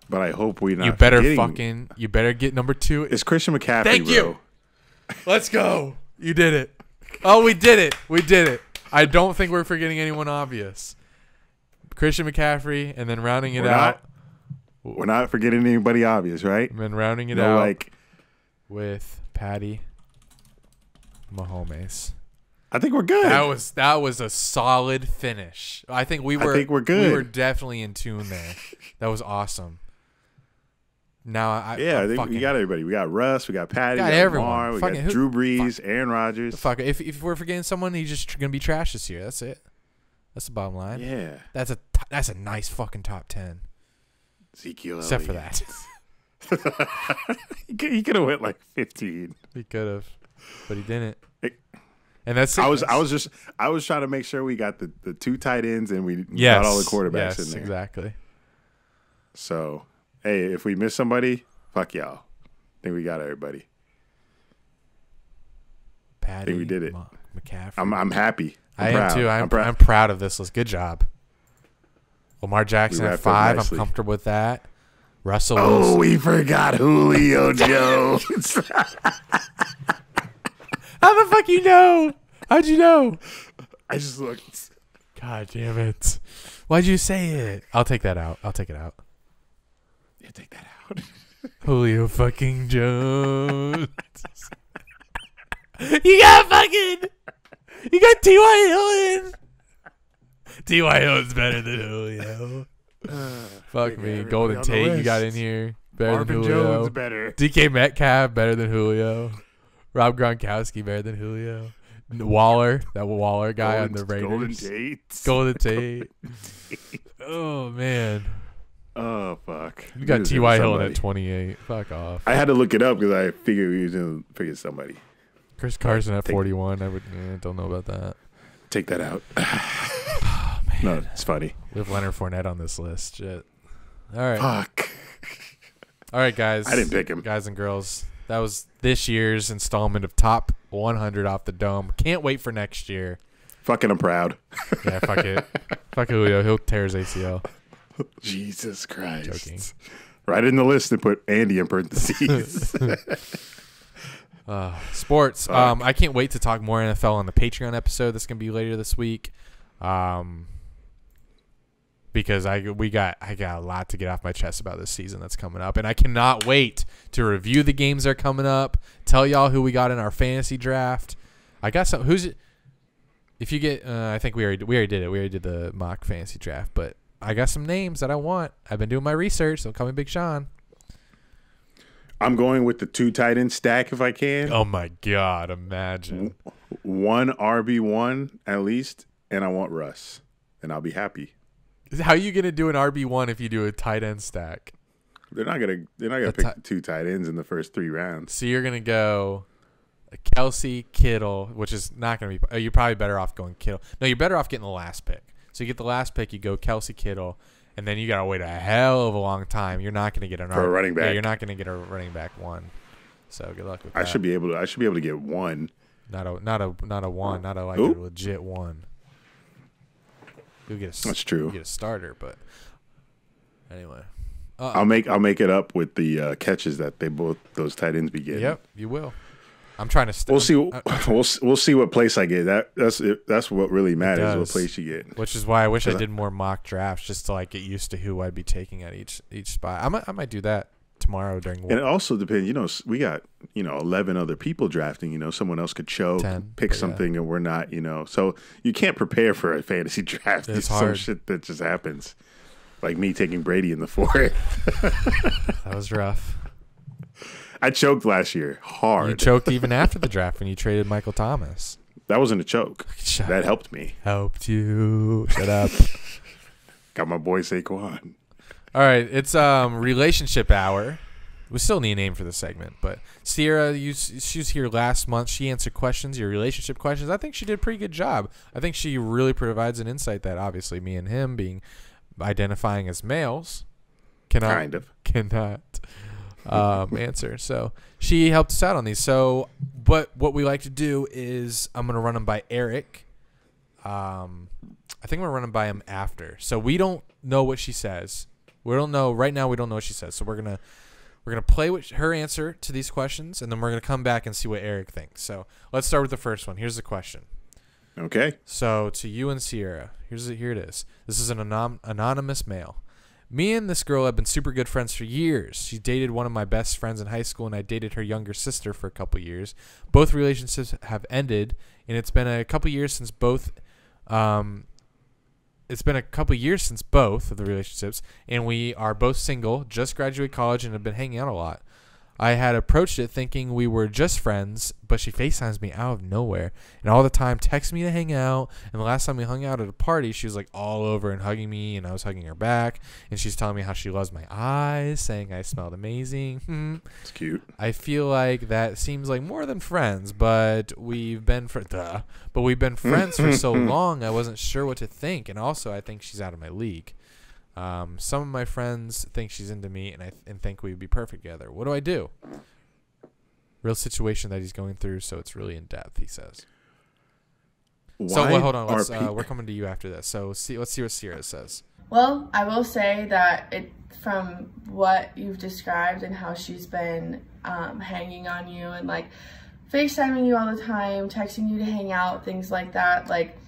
But I hope we not. You better get number 2. It's Christian McCaffrey. Thank you. Let's go. You did it. Oh, we did it. We did it. I don't think we're forgetting anyone obvious. Christian McCaffrey, and then rounding it out. We're not forgetting anybody obvious, right? And then rounding it out with Patty Mahomes. I think we're good. That was a solid finish. I think we're good. We were definitely in tune there. That was awesome. Now I think we got everybody. We got Russ. We got Patty. We got everyone. Lamar, we got Drew Brees, Aaron Rodgers. Fuck it. If we're forgetting someone, he's just gonna be trash this year. That's it. That's the bottom line. Yeah. That's a nice fucking top 10. Ezekiel Except Elliott. for that. He could have went like 15. He could have, but he didn't. And that's I was trying to make sure we got the 2 tight ends and we got all the quarterbacks in there. Exactly. So, hey, if we miss somebody, fuck y'all. I think we got everybody. Patty, I think we did it. McCaffrey. I'm happy. I am too. I'm proud of this list. Good job. Lamar Jackson at 5. I'm comfortable with that. Russell Wilson. Oh, we forgot Julio Jones. How the fuck you know? How'd you know? I just looked. God damn it. Why'd you say it? I'll take that out. I'll take it out. Yeah, take that out. Julio fucking Jones. You got T.Y. Hilton. T.Y. Hilton's better than Julio. Fuck me. Golden Tate you got in here. Better Marvin than Julio. Jones better. DK Metcalf better than Julio. Rob Gronkowski better than Julio. Waller, that Waller guy on the Raiders. Golden Tate. Oh, man. Oh, fuck. You got T.Y. Hilton at 28. Fuck off. I had to look it up because I figured we was going to figure somebody. Chris Carson at 41. I don't know about that. Take that out. Oh, man. No, it's funny. We have Leonard Fournette on this list. Shit. All right. Fuck. All right, guys. I didn't pick him. Guys and girls. That was this year's installment of Top 100 Off the Dome. Can't wait for next year. Fucking I'm proud. Yeah, fuck it. Fuck Julio. He'll tear his ACL. Jesus Christ. Joking. Write in the list and put Andy in parentheses. Sports. I can't wait to talk more NFL on the Patreon episode that's going to be later this week. Because I got a lot to get off my chest about this season that's coming up, and I cannot wait to review the games that are coming up. Tell y'all who we got in our fantasy draft. I got some. If you get, I think we already did it. We already did the mock fantasy draft, but I got some names that I want. I've been doing my research, so call me Big Sean. I'm going with the 2 tight end stack if I can. Oh my God! Imagine 1 RB1 at least, and I want Russ, and I'll be happy. How are you gonna do an RB1 if you do a tight end stack? They're not gonna pick 2 tight ends in the first 3 rounds. So you're gonna go Kelsey, Kittle, which is not gonna be. You're probably better off going Kittle. No, you're better off getting the last pick. So you get the last pick, you go Kelsey, Kittle, and then you gotta wait a hell of a long time. You're not gonna get a running back. Yeah, you're not gonna get a running back 1. So good luck with that. I should be able to get 1. Not a 1, not a a legit 1. You'll get That's true. You'll get a starter, but anyway. I'll make it up with the catches that those tight ends be getting. Yep, you will. I'm trying to. We'll see. We'll see what place I get. That's what really matters. What place you get. Which is why I wish I did more mock drafts just to like get used to who I'd be taking at each spot. I might do that tomorrow during. And it also depends. We got 11 other people drafting. Someone else could choke, 10, pick something, and we're not. So you can't prepare for a fantasy draft. It's some hard. shit that just happens. Like me taking Brady in the 4th. That was rough. I choked last year hard. You choked even after the draft when you traded Michael Thomas. That wasn't a choke. Shut that up. helped me. Helped you. Shut up. Got my boy Saquon. All right, it's relationship hour. We still need a name for this segment, but Sierra, she was here last month. She answered questions, your relationship questions. I think she did a pretty good job. I think she really provides an insight that obviously me and him being identifying as males cannot answer. So she helped us out on these. So, but what we like to do is I'm gonna run them by Eric. I think I'm gonna run them by him after. So we don't know what she says. We don't know right now. We don't know what she says. So we're gonna play with her answer to these questions, and then we're gonna come back and see what Eric thinks. So let's start with the first one. Here's the question. Okay. So to you and Sierra, here it is. This is an anonymous male. Me and this girl have been super good friends for years. She dated one of my best friends in high school, and I dated her younger sister for a couple years. Both relationships have ended, and it's been a couple years since both. It's been a couple years since both of the relationships, and we are both single, just graduated college, and have been hanging out a lot. I had approached it thinking we were just friends, but she FaceTimes me out of nowhere and all the time texts me to hang out. And the last time we hung out at a party, she was like all over and hugging me, and I was hugging her back. And she's telling me how she loves my eyes, saying I smelled amazing. It's cute. I feel like that seems like more than friends, but we've been friends for so long. I wasn't sure what to think, and also I think she's out of my league. Some of my friends think she's into me and think we'd be perfect together. What do I do? Real situation that he's going through, so it's really in depth, he says. Hold on. We're coming to you after this. So let's see what Sierra says. Well, I will say that from what you've described and how she's been hanging on you and like FaceTiming you all the time, texting you to hang out, things like that, like,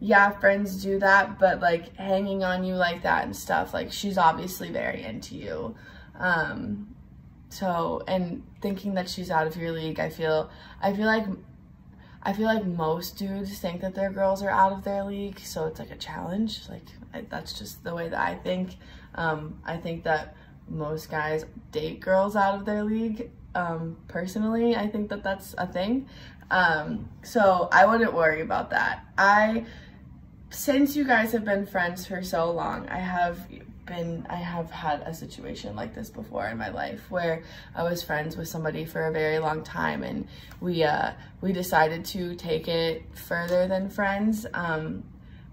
yeah, friends do that, but like hanging on you like that and stuff, like she's obviously very into you. And thinking that she's out of your league, I feel like most dudes think that their girls are out of their league, so it's like a challenge. Like that's just the way that I think. I think that most guys date girls out of their league. Personally, I think that that's a thing. So I wouldn't worry about that. Since you guys have been friends for so long, I have had a situation like this before in my life where I was friends with somebody for a very long time, and we decided to take it further than friends.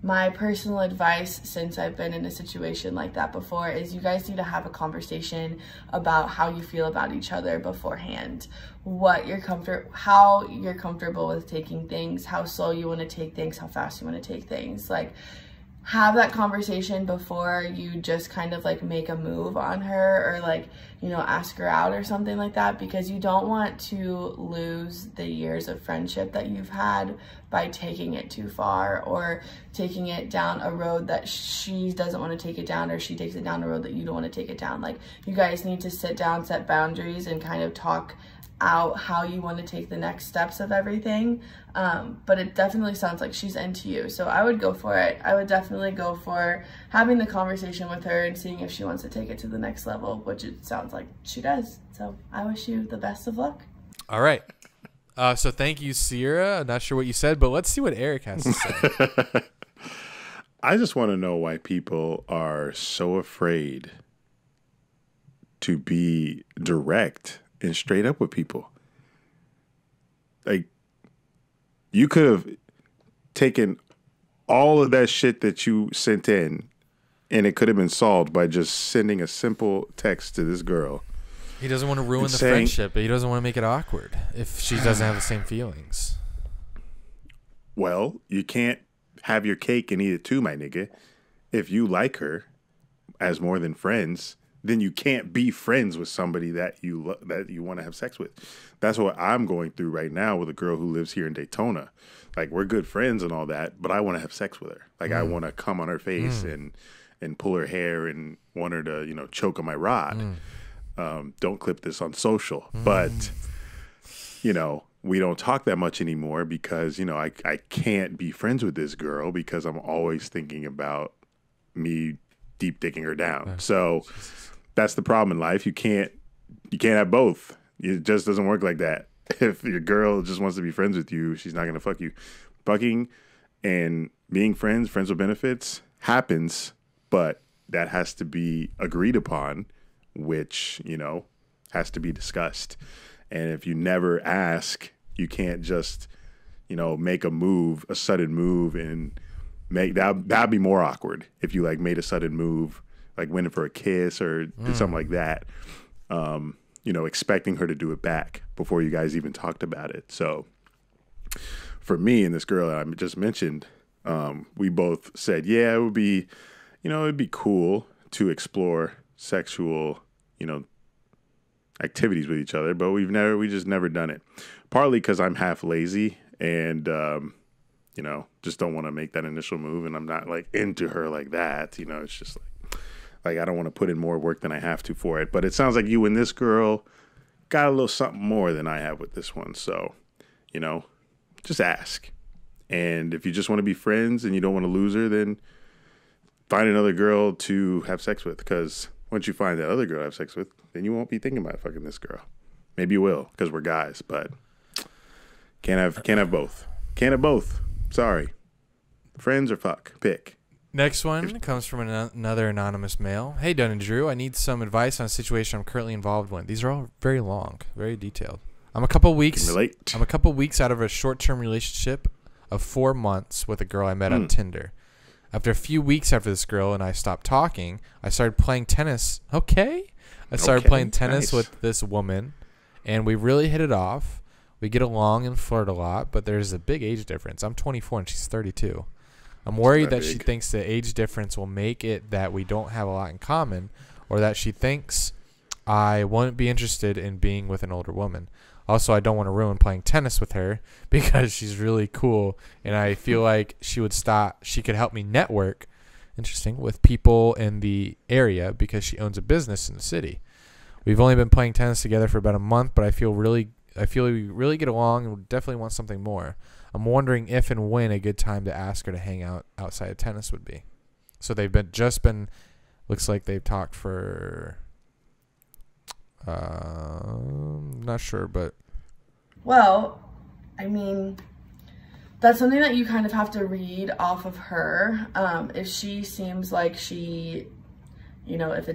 My personal advice, since I've been in a situation like that before, is you guys need to have a conversation about how you feel about each other beforehand. How you're comfortable with taking things, how slow you want to take things, how fast you want to take things. Like, have that conversation before you just kind of like make a move on her or like, you know, ask her out or something like that, because you don't want to lose the years of friendship that you've had by taking it too far or taking it down a road that she doesn't want to take it down, or she takes it down a road that you don't want to take it down. Like, you guys need to sit down, set boundaries, and kind of talk out how you want to take the next steps of everything. But it definitely sounds like she's into you, so I would go for it. I would definitely go for having the conversation with her and seeing if she wants to take it to the next level, which it sounds like she does. So I wish you the best of luck. All right. So thank you, Sierra. I'm not sure what you said, but let's see what Eric has to say. I just want to know why people are so afraid to be direct and straight up with people. Like, you could have taken all of that shit that you sent in, and it could have been solved by just sending a simple text to this girl. He doesn't want to ruin the friendship, but he doesn't want to make it awkward if she doesn't have the same feelings. Well, you can't have your cake and eat it too, my nigga. If you like her as more than friends, then you can't be friends with somebody that you want to have sex with. That's what I'm going through right now with a girl who lives here in Daytona. Like, we're good friends and all that, but I want to have sex with her. Like, I want to come on her face and pull her hair and want her to, you know, choke on my rod. Don't clip this on social. But, you know, we don't talk that much anymore because, you know, I can't be friends with this girl because I'm always thinking about me deep dicking her down. So that's the problem in life. You can't have both. It just doesn't work like that. If your girl just wants to be friends with you, she's not going to fuck you. Fucking and being friends with benefits happens, but that has to be agreed upon, which, you know, has to be discussed. And if you never ask, you can't just, you know, make a sudden move and make that'd be more awkward if you like made a sudden move, like went in for a kiss or did something like that. You know, expecting her to do it back before you guys even talked about it. So for me and this girl that I just mentioned, we both said, yeah, it would be, you know, it'd be cool to explore sexual, you know, activities with each other, but we just never done it. Partly because I'm half lazy and, you know, just don't want to make that initial move, and I'm not like into her like that. You know, it's just like I don't want to put in more work than I have to for it. But it sounds like you and this girl got a little something more than I have with this one. So, you know, just ask. And if you just want to be friends and you don't want to lose her, then find another girl to have sex with. Because once you find that other girl to have sex with, then you won't be thinking about fucking this girl. Maybe you will, because we're guys, but can't have both. Can't have both. Sorry. Friends or fuck. Pick. Next one comes from another anonymous male. Hey, Dunn and Drew, I need some advice on a situation I'm currently involved in. These are all very long, very detailed. I'm a couple weeks out of a short-term relationship of 4 months with a girl I met on Tinder. After a few weeks after this girl and I stopped talking, I started playing tennis. I started playing tennis with this woman, and we really hit it off. We get along and flirt a lot, but there's a big age difference. I'm 24 and she's 32. I'm worried that she thinks the age difference will make it that we don't have a lot in common, or that she thinks I won't be interested in being with an older woman. Also, I don't want to ruin playing tennis with her because she's really cool, and I feel like she could help me network, with people in the area because she owns a business in the city. We've only been playing tennis together for about a month, but I feel we really get along and definitely want something more. I'm wondering if and when a good time to ask her to hang out outside of tennis would be. So they've been looks like they've talked for, not sure, but. Well, I mean, that's something that you kind of have to read off of her. If she seems like she, you know, if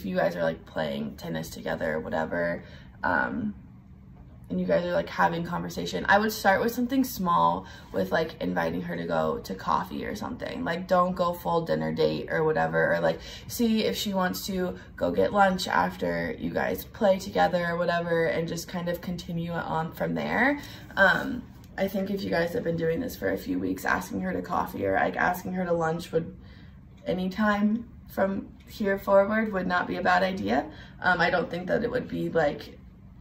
you guys are like playing tennis together or whatever, and you guys are like having conversation, I would start with something small, with like inviting her to go to coffee or something. Like, don't go full dinner date or whatever, or like see if she wants to go get lunch after you guys play together or whatever, and just kind of continue it on from there. I think if you guys have been doing this for a few weeks, asking her to coffee or like asking her to lunch would, anytime from here forward, would not be a bad idea. I don't think that it would be like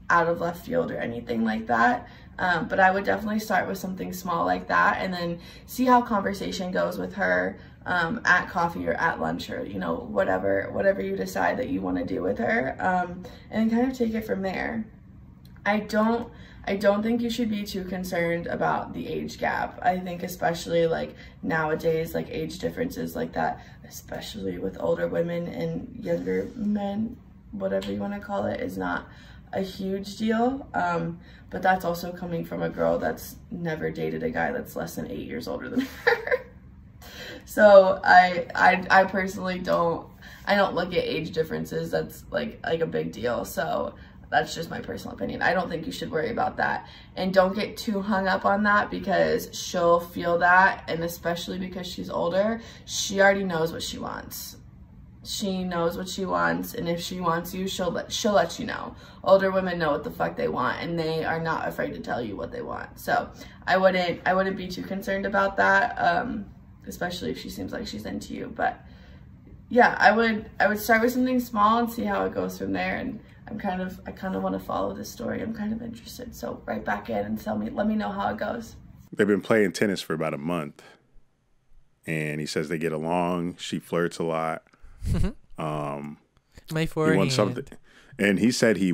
out of left field or anything like that. But I would definitely start with something small like that and then see how conversation goes with her at coffee or at lunch or, you know, whatever you decide that you want to do with her, and kind of take it from there. I don't think you should be too concerned about the age gap. I think especially like nowadays, like age differences like that, especially with older women and younger men, whatever you want to call it, is not a huge deal. But that's also coming from a girl that's never dated a guy that's less than 8 years older than her. So I personally don't look at age differences. That's like a big deal. So that's just my personal opinion. I don't think you should worry about that. And don't get too hung up on that because she'll feel that. And especially because she's older, she already knows what she wants. She knows what she wants. And if she wants you, she'll let you know. Older women know what the fuck they want and they are not afraid to tell you what they want. So I wouldn't be too concerned about that. Especially if she seems like she's into you. But yeah, I would start with something small and see how it goes from there. And I kind of want to follow this story. I'm kind of interested. So write back in and let me know how it goes. They've been playing tennis for about a month. And he says they get along. She flirts a lot. My forehand. He wants something. And he said he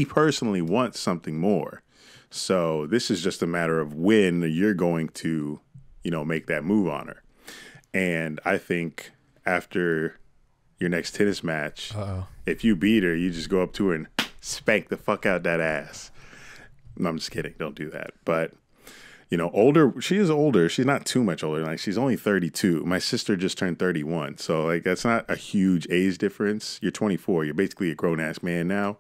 personally wants something more. So this is just a matter of when you're going to, you know, make that move on her. And I think after your next tennis match, if you beat her, you just go up to her and spank the fuck out that ass. No, I'm just kidding. Don't do that. But, you know, she is older. She's not too much older. Like, she's only 32. My sister just turned 31. So, like, that's not a huge age difference. You're 24. You're basically a grown-ass man now.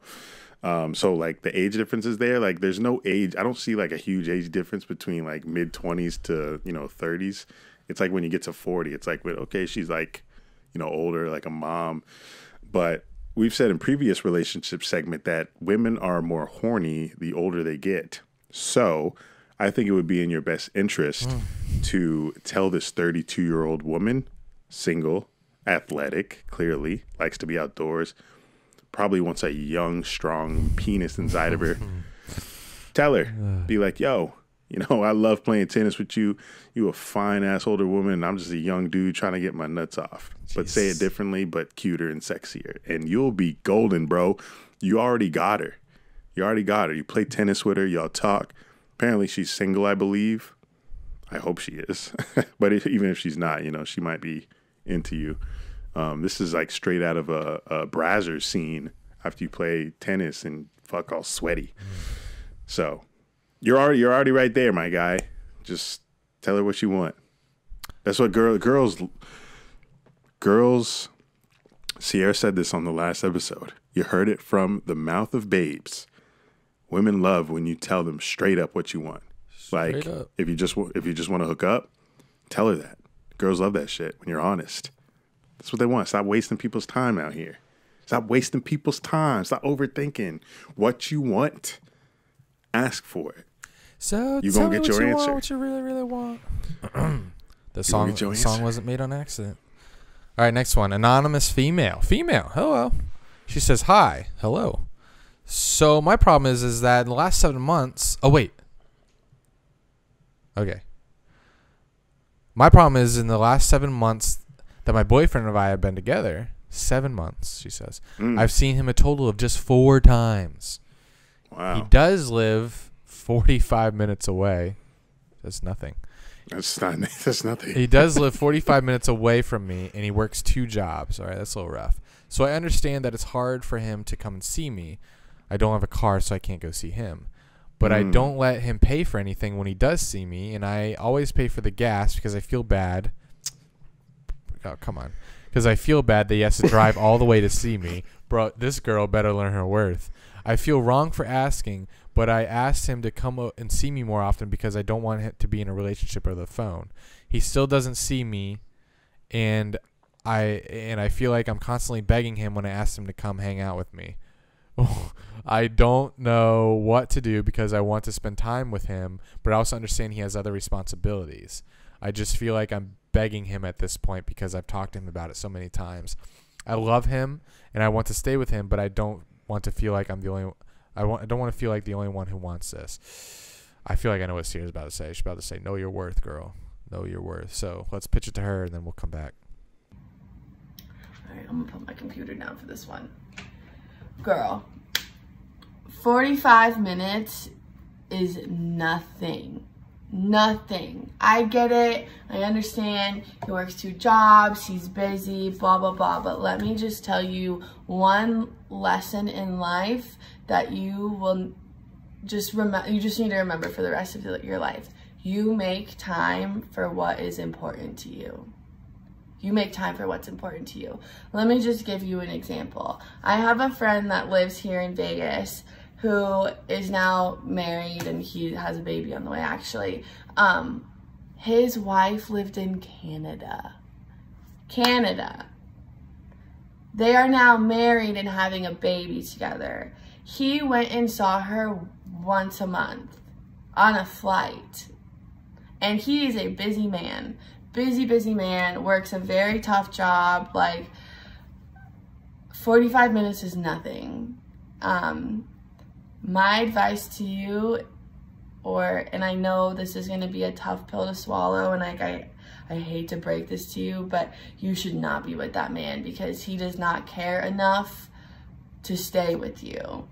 So, like, the age difference is there. Like, there's no age. I don't see, like, a huge age difference between, like, mid-20s to, you know, 30s. It's like when you get to 40, it's like, okay, she's, like, you know, older, like a mom. But we've said in previous relationship segment that women are more horny the older they get. So I think it would be in your best interest to tell this 32-year-old woman, single, athletic, clearly, likes to be outdoors, probably wants a young, strong penis inside of her. Tell her, be like, yo, you know, I love playing tennis with you. You a fine-ass older woman, and I'm just a young dude trying to get my nuts off. Jeez. But say it differently, but cuter and sexier. And you'll be golden, bro. You already got her. You play tennis with her. Y'all talk. Apparently she's single, I believe. I hope she is. But even if she's not, you know, she might be into you. This is like straight out of a Brazzers scene after you play tennis and fuck all sweaty. So you're already right there, my guy. Just tell her what you want. That's what girls. Sierra said this on the last episode. You heard it from the mouth of babes. Women love when you tell them straight up what you want. Straight up. If you just want to hook up, tell her that. Girls love that shit when you're honest. That's what they want. Stop wasting people's time out here. Stop wasting people's time. Stop overthinking. What you want, ask for it. So you're going to get your answer. What you really, really want. The song wasn't made on accident. All right, next one. Anonymous female. Hello. She says, hi. Hello. So my problem is that in the last 7 months. Oh, wait. Okay. My problem is in the last 7 months that my boyfriend and I have been together. 7 months, she says. I've seen him a total of just 4 times. Wow. He does live 45 minutes away. That's nothing. That's nothing. He does live 45 minutes away from me, and he works 2 jobs. All right, that's a little rough. So I understand that it's hard for him to come and see me. I don't have a car, so I can't go see him. But I don't let him pay for anything when he does see me, and I always pay for the gas because I feel bad. Oh, come on. Because I feel bad that he has to drive all the way to see me. Bro, this girl better learn her worth. I feel wrong for asking, but I asked him to come and see me more often because I don't want him to be in a relationship over the phone. He still doesn't see me, and I feel like I'm constantly begging him when I ask him to come hang out with me. I don't know what to do because I want to spend time with him, but I also understand he has other responsibilities. I just feel like I'm begging him at this point because I've talked to him about it so many times. I love him and I want to stay with him, but I don't want to feel like I'm the only. I don't want to feel like the only one who wants this. I feel like I know what Sierra's about to say. She's about to say, "Know your worth, girl. Know your worth." So let's pitch it to her and then we'll come back. All right, I'm gonna put my computer down for this one. Girl, 45 minutes is nothing. Nothing. I get it. I understand. He works 2 jobs. He's busy, blah, blah, blah. But let me just tell you one lesson in life that you will just remember. You just need to remember for the rest of your life. You make time for what is important to you. You make time for what's important to you. Let me just give you an example. I have a friend that lives here in Vegas who is now married and he has a baby on the way, actually. His wife lived in Canada. They are now married and having a baby together. He went and saw her once a month on a flight. And he is a busy man. Busy man, works a very tough job. Like, 45 minutes is nothing. My advice to you, and I know this is going to be a tough pill to swallow, and like I hate to break this to you, but you should not be with that man because he does not care enough to stay with you.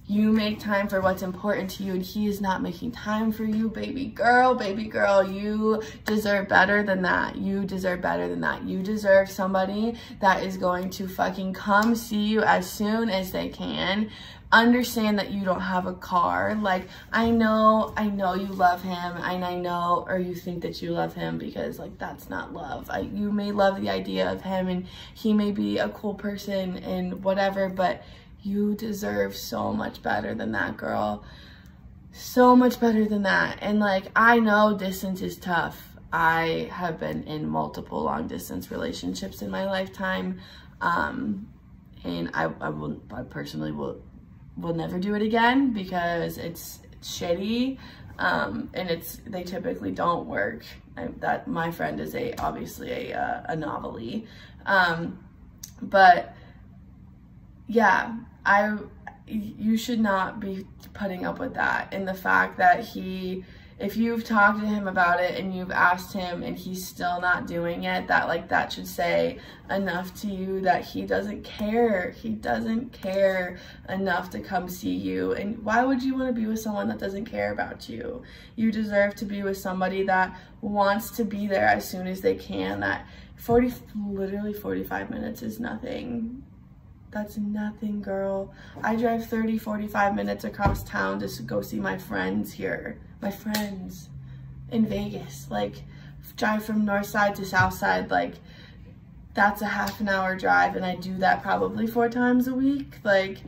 You make time for what's important to you, and he is not making time for you, baby girl, you deserve better than that. You deserve better than that. You deserve somebody that is going to fucking come see you as soon as they can. Understand that you don't have a car. Like, I know you love him, and I know, or you think that you love him, because like that's not love. You may love the idea of him and he may be a cool person and whatever, but you deserve so much better than that, girl. So much better than that. And like, I know distance is tough. I have been in multiple long distance relationships in my lifetime. And I personally will never do it again because it's shitty. And they typically don't work. That my friend is obviously a novelty. But yeah, you should not be putting up with that. And the fact that if you've talked to him about it and you've asked him and he's still not doing it, that should say enough to you that he doesn't care. He doesn't care enough to come see you. And why would you want to be with someone that doesn't care about you? You deserve to be with somebody that wants to be there as soon as they can. Literally 45 minutes is nothing. That's nothing, girl. I drive 30, 45 minutes across town just to go see my friends here. My friends in Vegas. Like, drive from north side to south side. Like, that's a half an hour drive, and I do that probably 4 times a week. Like,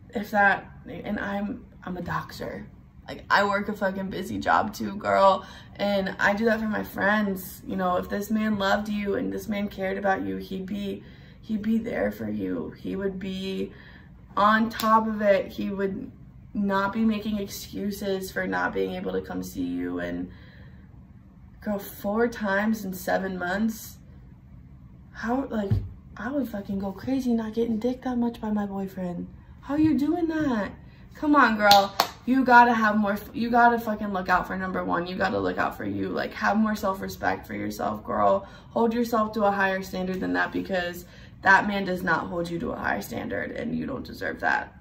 if that, and I'm a doctor. Like, I work a fucking busy job too, girl. And I do that for my friends. You know, if this man loved you and this man cared about you, he'd be there for you. He would be on top of it. He would not be making excuses for not being able to come see you. And girl, 4 times in 7 months, I would fucking go crazy not getting dick that much by my boyfriend. How are you doing that? Come on, girl. You gotta have more, you gotta fucking look out for number one. You gotta look out for you. Like, have more self-respect for yourself, girl. Hold yourself to a higher standard than that, because that man does not hold you to a higher standard, and you don't deserve that.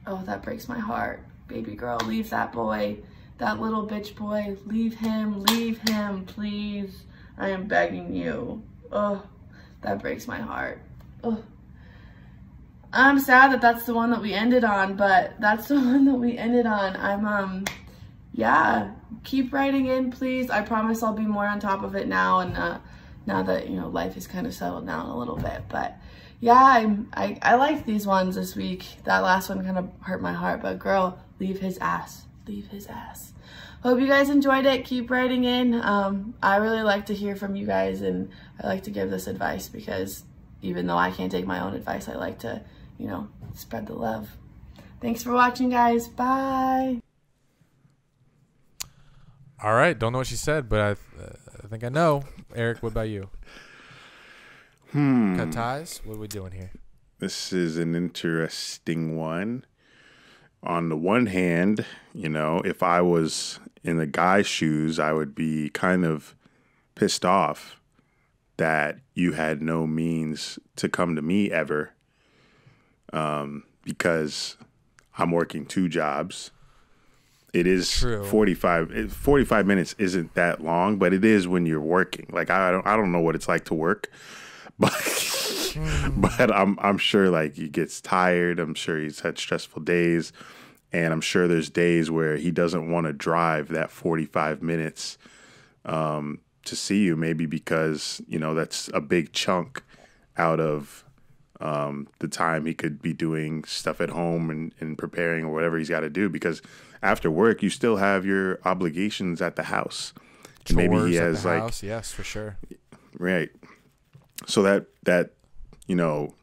Oh, that breaks my heart. Baby girl, leave that boy, that little bitch boy. Leave him, please. I am begging you. Oh, that breaks my heart. Oh. I'm sad that that's the one that we ended on, but that's the one that we ended on. Yeah, keep writing in, please. I promise I'll be more on top of it now, and now that, you know, life is kind of settled down a little bit. But yeah, I like these ones this week. That last one kind of hurt my heart, but girl, leave his ass. Leave his ass. Hope you guys enjoyed it. Keep writing in. I really like to hear from you guys, and I like to give this advice because even though I can't take my own advice, I like to you know, spread the love. Thanks for watching, guys. Bye. All right. Don't know what she said, but I think I know. Eric, what about you? Cut ties? What are we doing here? This is an interesting one. On the one hand, you know, if I was in the guy's shoes, I would be kind of pissed off that you had no means to come to me ever, because I'm working 2 jobs. It is True. 45 minutes isn't that long, but it is when you're working. Like I don't know what it's like to work, but but I'm sure like he gets tired. I'm sure he's had stressful days, and I'm sure there's days where he doesn't want to drive that 45 minutes to see you, maybe because, you know, that's a big chunk out of the time he could be doing stuff at home and preparing or whatever he's got to do, because after work you still have your obligations at the house. Chores maybe he has at the like house. Yes, for sure. Right. So that you know,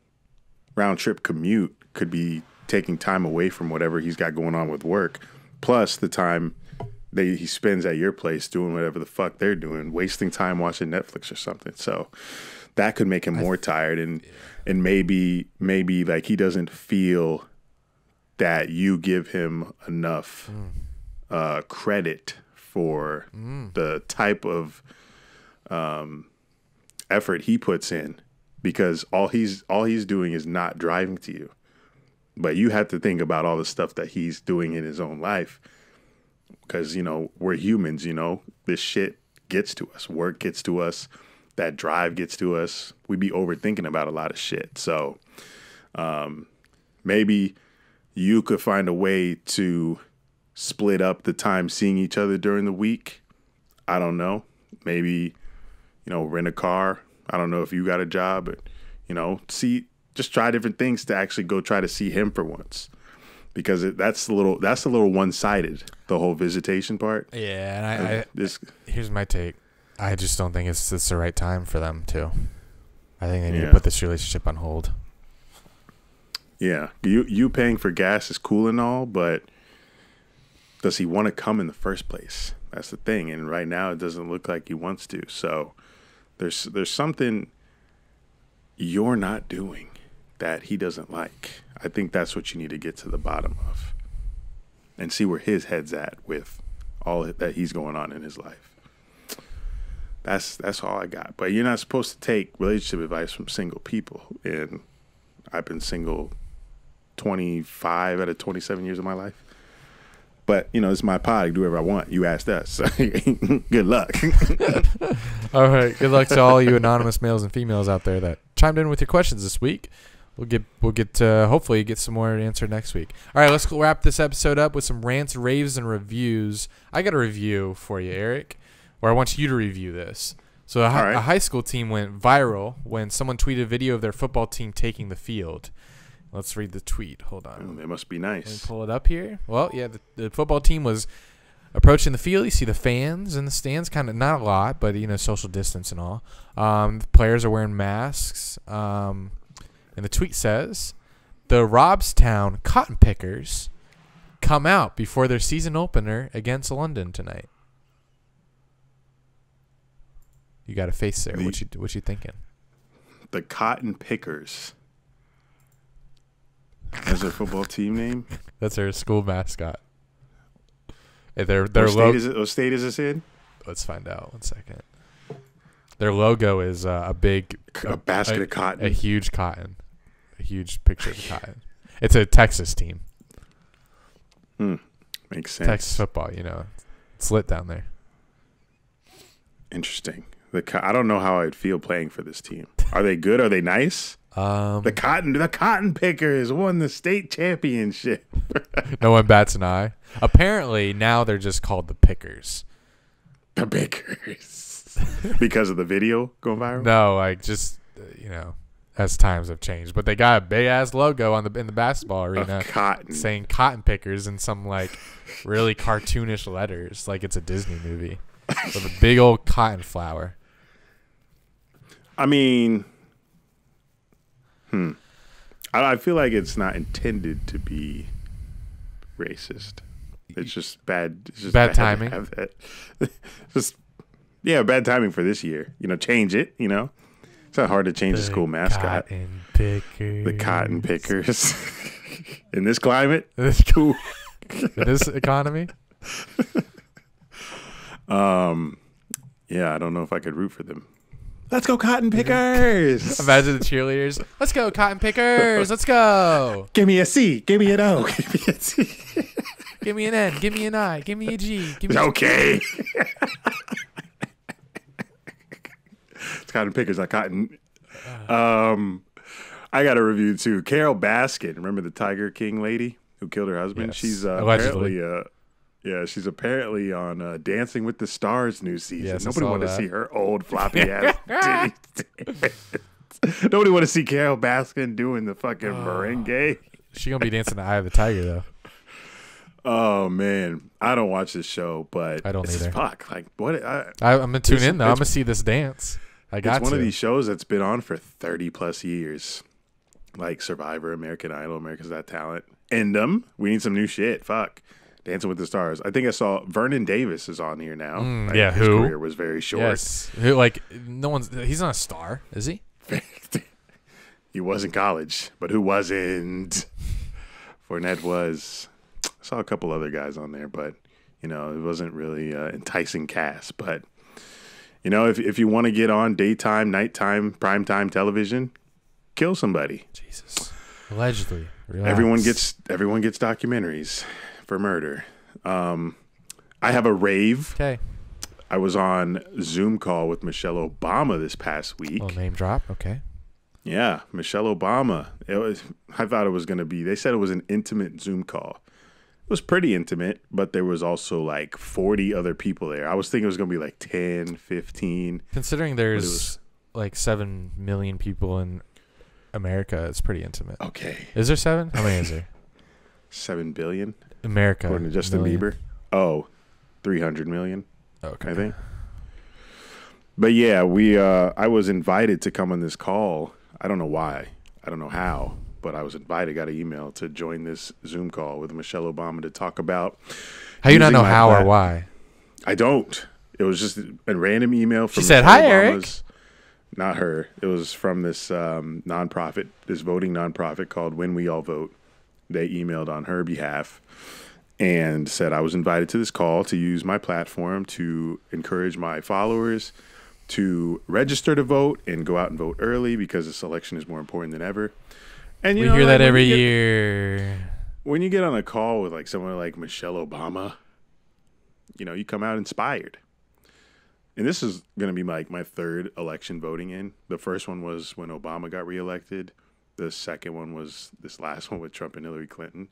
round trip commute could be taking time away from whatever he's got going on with work, plus the time that he spends at your place doing whatever the fuck they're doing, wasting time watching Netflix or something. So that could make him more tired, and maybe like he doesn't feel that you give him enough credit for the type of effort he puts in, because all he's doing is not driving to you. But you have to think about all the stuff that he's doing in his own life, because, you know, we're humans, you know, this shit gets to us. Work gets to us. That drive gets to us. We be overthinking about a lot of shit. So maybe you could find a way to split up the time seeing each other during the week. I don't know. Maybe, you know, rent a car. I don't know if you got a job, but, you know, just try different things to actually go try to see him for once, because that's a little one-sided, the whole visitation part. Yeah, and here's my take. I just don't think it's the right time for them to. I think they need to put this relationship on hold. Yeah, you paying for gas is cool and all, but does he want to come in the first place? That's the thing, and right now it doesn't look like he wants to. So there's something you're not doing that he doesn't like. I think that's what you need to get to the bottom of and see where his head's at with all that he's going on in his life. That's all I got. But you're not supposed to take relationship advice from single people. And I've been single 25 out of 27 years of my life. But, you know, it's my pod. I can do whatever I want. You asked us. So good luck. All right. Good luck to all you anonymous males and females out there that chimed in with your questions this week. We'll get hopefully get some more answered next week. All right, let's wrap this episode up with some rants, raves, and reviews. I got a review for you, Eric, or I want you to review this. So a high school team went viral when someone tweeted a video of their football team taking the field. Let's read the tweet. Hold on. It must be nice. Let me pull it up here. Well, yeah, the football team was approaching the field. You see the fans in the stands, kind of not a lot, but, you know, social distance and all. The players are wearing masks. And the tweet says, the Robstown Cotton Pickers come out before their season opener against London tonight. You got a face there. What you thinking? The Cotton Pickers. That's their football team name? That's their school mascot. What state is this in? Let's find out. 1 second. Their logo is a basket of cotton. A huge cotton. A huge picture of cotton. It's a Texas team. Makes sense. Texas football, you know. It's lit down there. Interesting. I don't know how I'd feel playing for this team. Are they good? Are they nice? The Cotton Pickers won the state championship. No one bats an eye. Apparently, now they're just called the Pickers. The Pickers. Because of the video going viral? No, like just, you know, as times have changed. But they got a big-ass logo in the basketball arena saying Cotton Pickers in some, like, really cartoonish letters, like it's a Disney movie. With a big old cotton flower. I mean, I feel like it's not intended to be racist. It's just bad. It's just bad timing. Just bad timing for this year. Change it. It's not hard to change the school mascot. Cotton pickers. The cotton pickers. In this climate, In this economy. Yeah, I don't know if I could root for them. Let's go, cotton pickers! Imagine the cheerleaders. Let's go, cotton pickers. Let's go. Give me a C. Give me an O. Give me a C. Give me an N. Give me an I. Give me a G. Give me okay. It's cotton pickers, not cotton. I got a review too. Carol Baskin, remember the Tiger King lady who killed her husband? Yes. She's Allegedly. apparently, she's apparently on Dancing with the Stars new season. Yes, Nobody wanted to that. see her old floppy ass titties. Nobody want to see Carol Baskin doing the fucking merengue. She gonna be dancing the Eye of the Tiger though. Oh man, I don't watch this show, but I don't it's either. Fuck, like what? I'm gonna tune in though. I'm gonna see this dance. It's one of these shows that's been on for 30 plus years, like Survivor, American Idol, America's Got Talent. End them. We need some new shit. Fuck, Dancing with the Stars. I think I saw Vernon Davis is on here now. His who? career was very short. Yes. Who? Like no one's. He's not a star, is he? He was in college, but who wasn't? Fournette was. I saw a couple other guys on there, but it wasn't really enticing cast. But if you want to get on daytime, nighttime, primetime television, kill somebody. Jesus. Allegedly. Relax. Everyone gets documentaries for murder. I have a rave. Okay. I was on Zoom call with Michelle Obama this past week. Oh, name drop. Okay. Yeah, Michelle Obama. I thought it was going to be. They said it was an intimate Zoom call. It was pretty intimate, but there was also like 40 other people there. I was thinking it was going to be like 10, 15. Considering there's like 7 million people in America, it's pretty intimate. Okay. Is there 7? How many is there? 7 billion? America. According to Justin Bieber. Oh, 300 million. Okay. I think. But yeah, I was invited to come on this call. I don't know why. I don't know how. But I was invited, got an email to join this Zoom call with Michelle Obama to talk about. How you not know how or why? I don't. It was just a random email from. She said, Michelle "Hi, Obama's, Eric." Not her. It was from this nonprofit, this voting nonprofit called When We All Vote. They emailed on her behalf and said I was invited to this call to use my platform to encourage my followers to register to vote and go out and vote early because this election is more important than ever. And we hear that every year. When you get on a call with like someone like Michelle Obama, you come out inspired. And this is going to be like my third election voting in. The first one was when Obama got reelected. The second one was this last one with Trump and Hillary Clinton.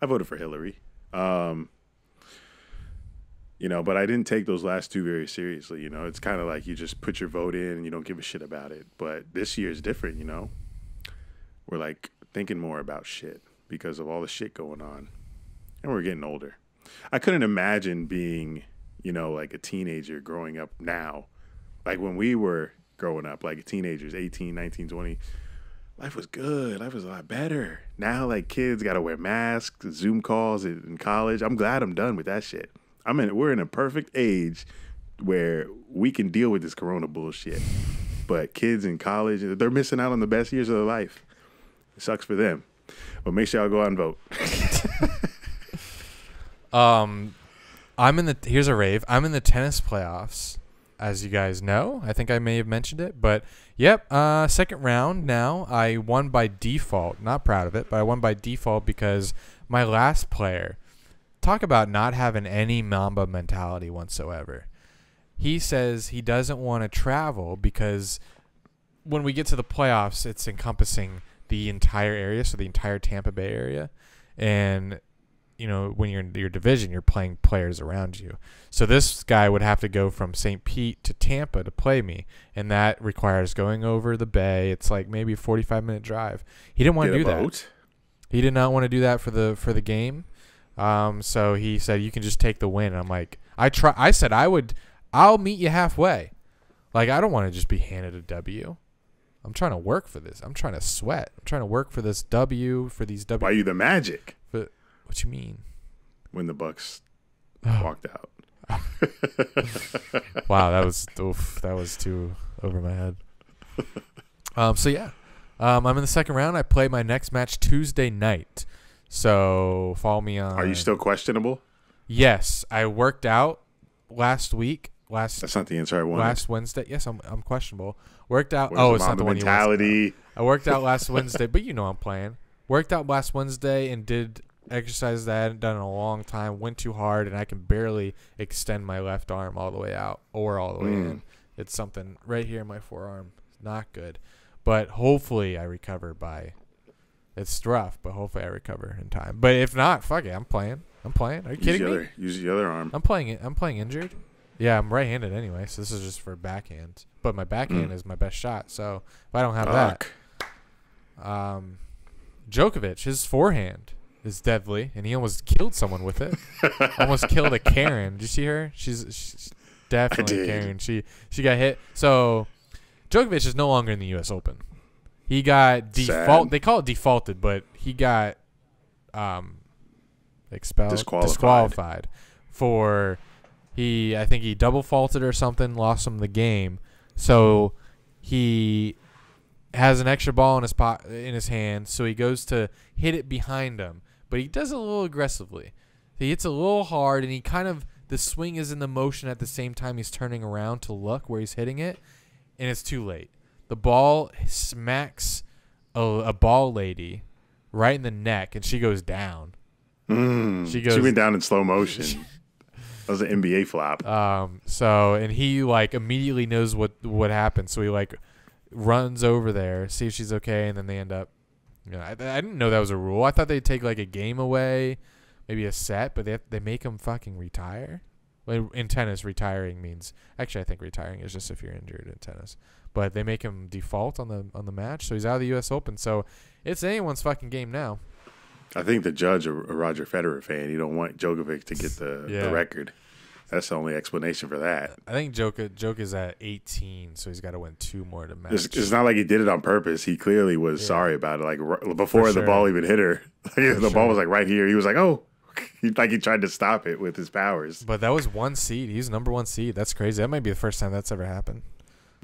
I voted for Hillary. But I didn't take those last two very seriously. It's kind of like you just put your vote in and you don't give a shit about it. But this year is different, We're like thinking more about shit because of all the shit going on. And we're getting older. I couldn't imagine being, like a teenager growing up now. Like when we were growing up, like teenagers, 18, 19, 20. Life was good. Life was a lot better. Now, like kids got to wear masks, Zoom calls in college. I'm glad I'm done with that shit. We're in a perfect age where we can deal with this corona bullshit. But kids in college, they're missing out on the best years of their life. It sucks for them. But make sure y'all go out and vote. Here's a rave. I'm in the tennis playoffs, as you guys know. I think I may have mentioned it, but yep, second round now. I won by default. Not proud of it, but I won by default because my last player, talk about not having any Mamba mentality whatsoever. He says he doesn't want to travel because when we get to the playoffs, it's encompassing the entire area, so the entire Tampa Bay area. And, when you're in your division, you're playing players around you. So this guy would have to go from St. Pete to Tampa to play me, and that requires going over the bay. It's like maybe a 45-minute drive. He didn't want to do that. He did not want to do that for the game. So he said, you can just take the win. And I'm like, I said I'll meet you halfway. Like, I don't want to just be handed a W. I'm trying to work for this. I'm trying to sweat. I'm trying to work for this W, for these W. Why are you the Magic? But what you mean? When the Bucks walked out. Wow, that was too over my head. So yeah, I'm in the second round. I play my next match Tuesday night. So follow me on. Are you still questionable? Yes, I worked out last week. That's not the answer I wanted. Last Wednesday. Yes, I'm questionable. Worked out. Where's It's not the one you mentality? I worked out last Wednesday, but you know I'm playing. Worked out last Wednesday and did exercises that I hadn't done in a long time. Went too hard, and I can barely extend my left arm all the way out or all the way in. It's something right here in my forearm. Not good. But hopefully I recover by. It's rough, but hopefully I recover in time. But if not, fuck it. I'm playing. Are you kidding me? Use the other arm. I'm playing injured. Yeah, I'm right-handed anyway, so this is just for backhand. But my backhand is my best shot, so if I don't have that. Djokovic, his forehand is deadly, and he almost killed someone with it. Almost killed a Karen. Did you see her? She's definitely a Karen. She got hit. So Djokovic is no longer in the U.S. Open. He got They call it defaulted, but he got disqualified for I think he double faulted or something, lost him the game. So he has an extra ball in his hand, so he goes to hit it behind him, but he does it a little aggressively. He hits a little hard, and he the swing is in the motion at the same time he's turning around to look where he's hitting it, and it's too late. The ball smacks a ball lady right in the neck, and she goes down. She went down in slow motion. That was an NBA flop. And he immediately knows what happened, so he runs over there, see if she's okay, and then they end up. I didn't know that was a rule. I thought they'd take a game away, maybe a set, but they make him fucking retire. In tennis, retiring means actually I think retiring is just if you're injured in tennis, but they make him default on the match, so he's out of the U.S. Open. So it's anyone's fucking game now. I think the judge, a Roger Federer fan, you don't want Djokovic to get the record. That's the only explanation for that. I think Djokovic is at 18, so he's got to win 2 more to match. It's not like he did it on purpose. He clearly was sorry about it. Before the ball even hit her, the ball was right here. He was like, oh. He tried to stop it with his powers. But that was 1 seed. He's number 1 seed. That's crazy. That might be the first time that's ever happened.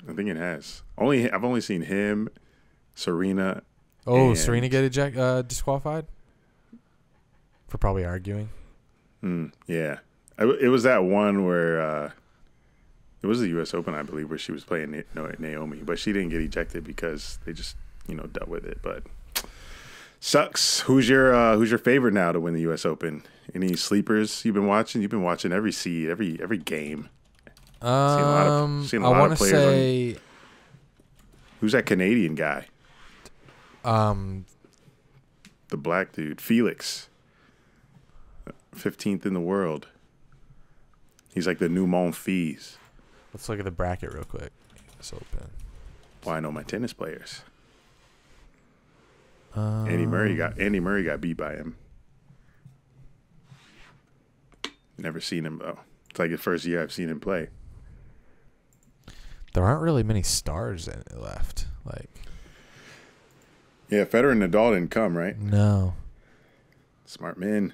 I think it has. I've only seen him, Serena. Oh, Serena get disqualified? For probably arguing. Yeah. It was that one where it was the U.S. Open, I believe, where she was playing Naomi, but she didn't get ejected because they just dealt with it. But sucks. Who's your favorite now to win the U.S. Open? Any sleepers you've been watching? You've been watching every seed, every game. Seen a lot of players. Say, who's that Canadian guy? The black dude, Felix. 15th in the world. He's like the new Monfils. Let's look at the bracket real quick. It's open. Well, I know my tennis players. Andy Murray got beat by him. Never seen him though. It's like the first year I've seen him play. There aren't really many stars left. Yeah, Federer and Nadal didn't come, right? No. Smart men.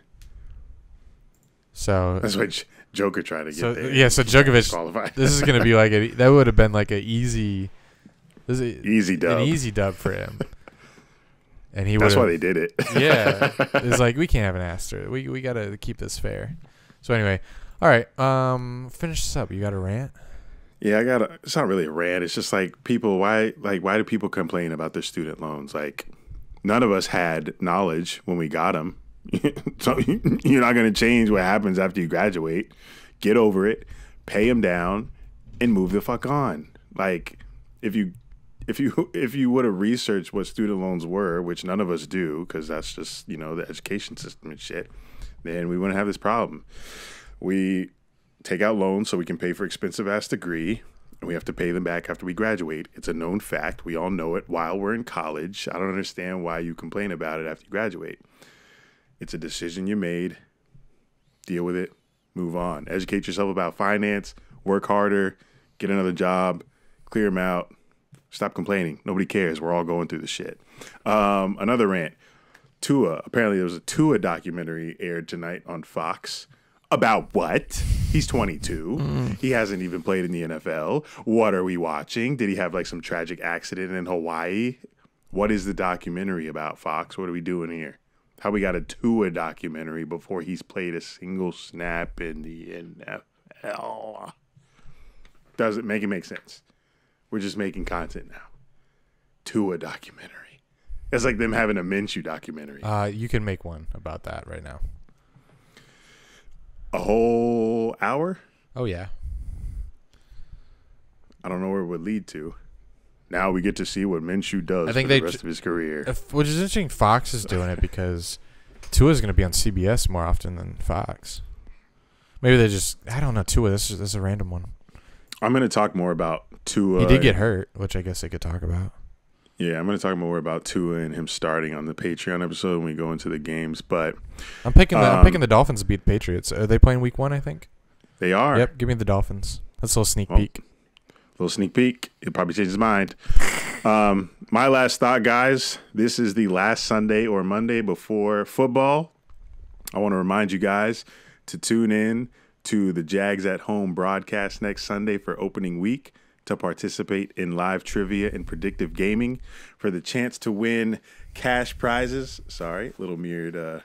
So that's what Joker tried to get there. Yeah, so Djokovic. This is going to be that would have been an easy. Easy dub. An easy dub for him. And that's why they did it. Yeah, it's we can't have an asterisk. We got to keep this fair. So anyway, all right. Finish this up. You got a rant? Yeah, it's not really a rant. It's just people. Why do people complain about their student loans? None of us had knowledge when we got them. So you're not going to change what happens after you graduate. Get over it, pay them down, and move the fuck on. If you would have researched what student loans were, which none of us do, because that's just the education system and shit, then we wouldn't have this problem. We take out loans so we can pay for expensive ass degree, and we have to pay them back after we graduate. It's a known fact. We all know it while we're in college. I don't understand why you complain about it after you graduate. It's a decision you made. Deal with it. Move on. Educate yourself about finance. Work harder. Get another job. Clear them out. Stop complaining. Nobody cares. We're all going through the shit. Another rant. Tua. Apparently there was a Tua documentary aired tonight on Fox. About what? He's 22. He hasn't even played in the NFL. What are we watching? Did he have like some tragic accident in Hawaii? What is the documentary about, Fox? What are we doing here? How we got a Tua documentary before he's played a single snap in the NFL? Doesn't make sense. We're just making content now. Tua documentary. It's like them having a Minshew documentary. You can make one about that right now. A whole hour? Oh, yeah. I don't know where it would lead to. Now we get to see what Minshew does for the rest of his career. Which is interesting, Fox is doing it because Tua's going to be on CBS more often than Fox. Maybe they just, I don't know, Tua, this is a random one. I'm going to talk more about Tua. He did get hurt, which I guess they could talk about. Yeah, I'm going to talk more about Tua and him starting on the Patreon episode when we go into the games. But I'm picking the Dolphins to beat the Patriots. Are they playing week 1, I think? They are. Yep, give me the Dolphins. That's a little sneak peek. Little sneak peek. He'll probably change his mind. My last thought, guys. This is the last Sunday or Monday before football. I want to remind you guys to tune in to the Jags at Home broadcast next Sunday for opening week to participate in live trivia and predictive gaming for the chance to win cash prizes. Sorry, little mirrored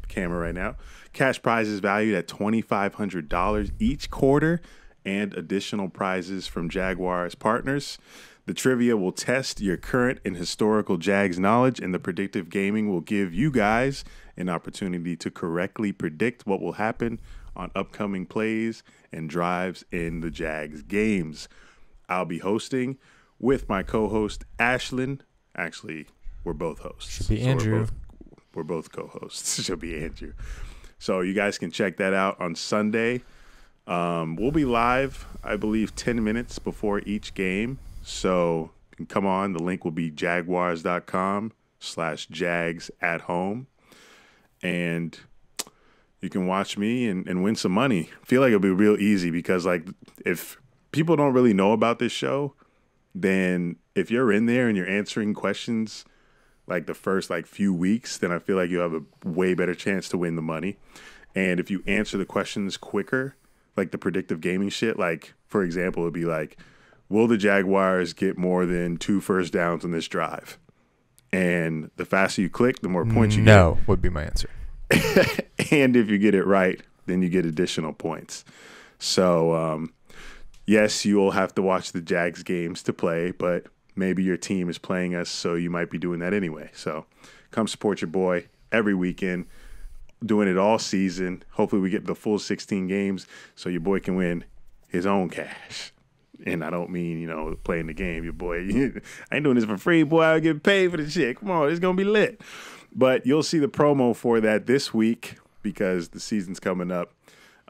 camera right now. Cash prizes valued at $2,500 each quarter and additional prizes from Jaguars partners. The trivia will test your current and historical Jags knowledge, and the predictive gaming will give you guys an opportunity to correctly predict what will happen on upcoming plays and drives in the Jags games. I'll be hosting with my co-host, Ashlyn. Actually, we're both hosts. Should be Andrew. We're both co-hosts. Should be Andrew. So you guys can check that out on Sunday. We'll be live, I believe, 10 minutes before each game. So you can come on. The link will be jaguars.com/Jags at home. And you can watch me and win some money. I feel like it'll be real easy because, like, if people don't really know about this show, then if you're in there and you're answering questions like the first few weeks, then I feel like you have a way better chance to win the money. And if you answer the questions quicker, like the predictive gaming shit, like, for example, it'd be like, will the Jaguars get more than 2 first downs on this drive? And the faster you click, the more points you get. No, would be my answer. And if you get it right, then you get additional points. So, yes, you'll have to watch the Jags games to play, but maybe your team is playing us, so you might be doing that anyway. So come support your boy every weekend, doing it all season. Hopefully we get the full 16 games so your boy can win his own cash. And I don't mean, playing the game. Your boy, I ain't doing this for free, boy. I'll get paid for the shit. Come on, it's going to be lit. But you'll see the promo for that this week because the season's coming up.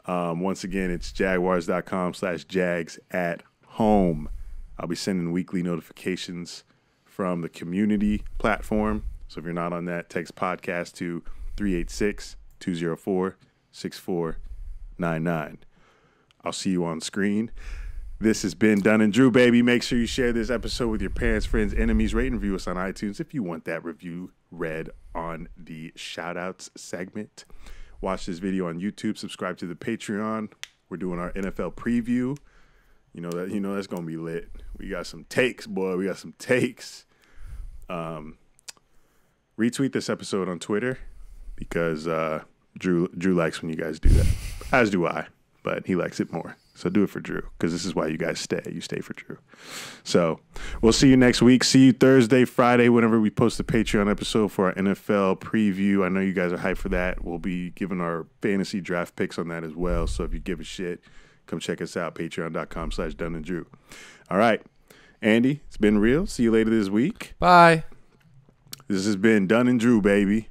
Once again, it's jaguars.com/Jags at home. I'll be sending weekly notifications from the community platform. So if you're not on that, text podcast to 386-204-6499. I'll see you on screen. This has been Dunn and Drew, baby. Make sure you share this episode with your parents, friends, enemies. Rate and review us on iTunes if you want that review read on the shout-outs segment. Watch this video on YouTube. Subscribe to the Patreon. We're doing our NFL preview. That's going to be lit. We got some takes, boy. We got some takes. Retweet this episode on Twitter because Drew likes when you guys do that. As do I, but he likes it more. So do it for Drew because this is why you guys stay. You stay for Drew. So we'll see you next week. See you Thursday, Friday, whenever we post the Patreon episode for our NFL preview. I know you guys are hyped for that. We'll be giving our fantasy draft picks on that as well. So if you give a shit, come check us out, patreon.com/Dunn and Drew. All right. Andy, it's been real. See you later this week. Bye. This has been Dunn and Drew, baby.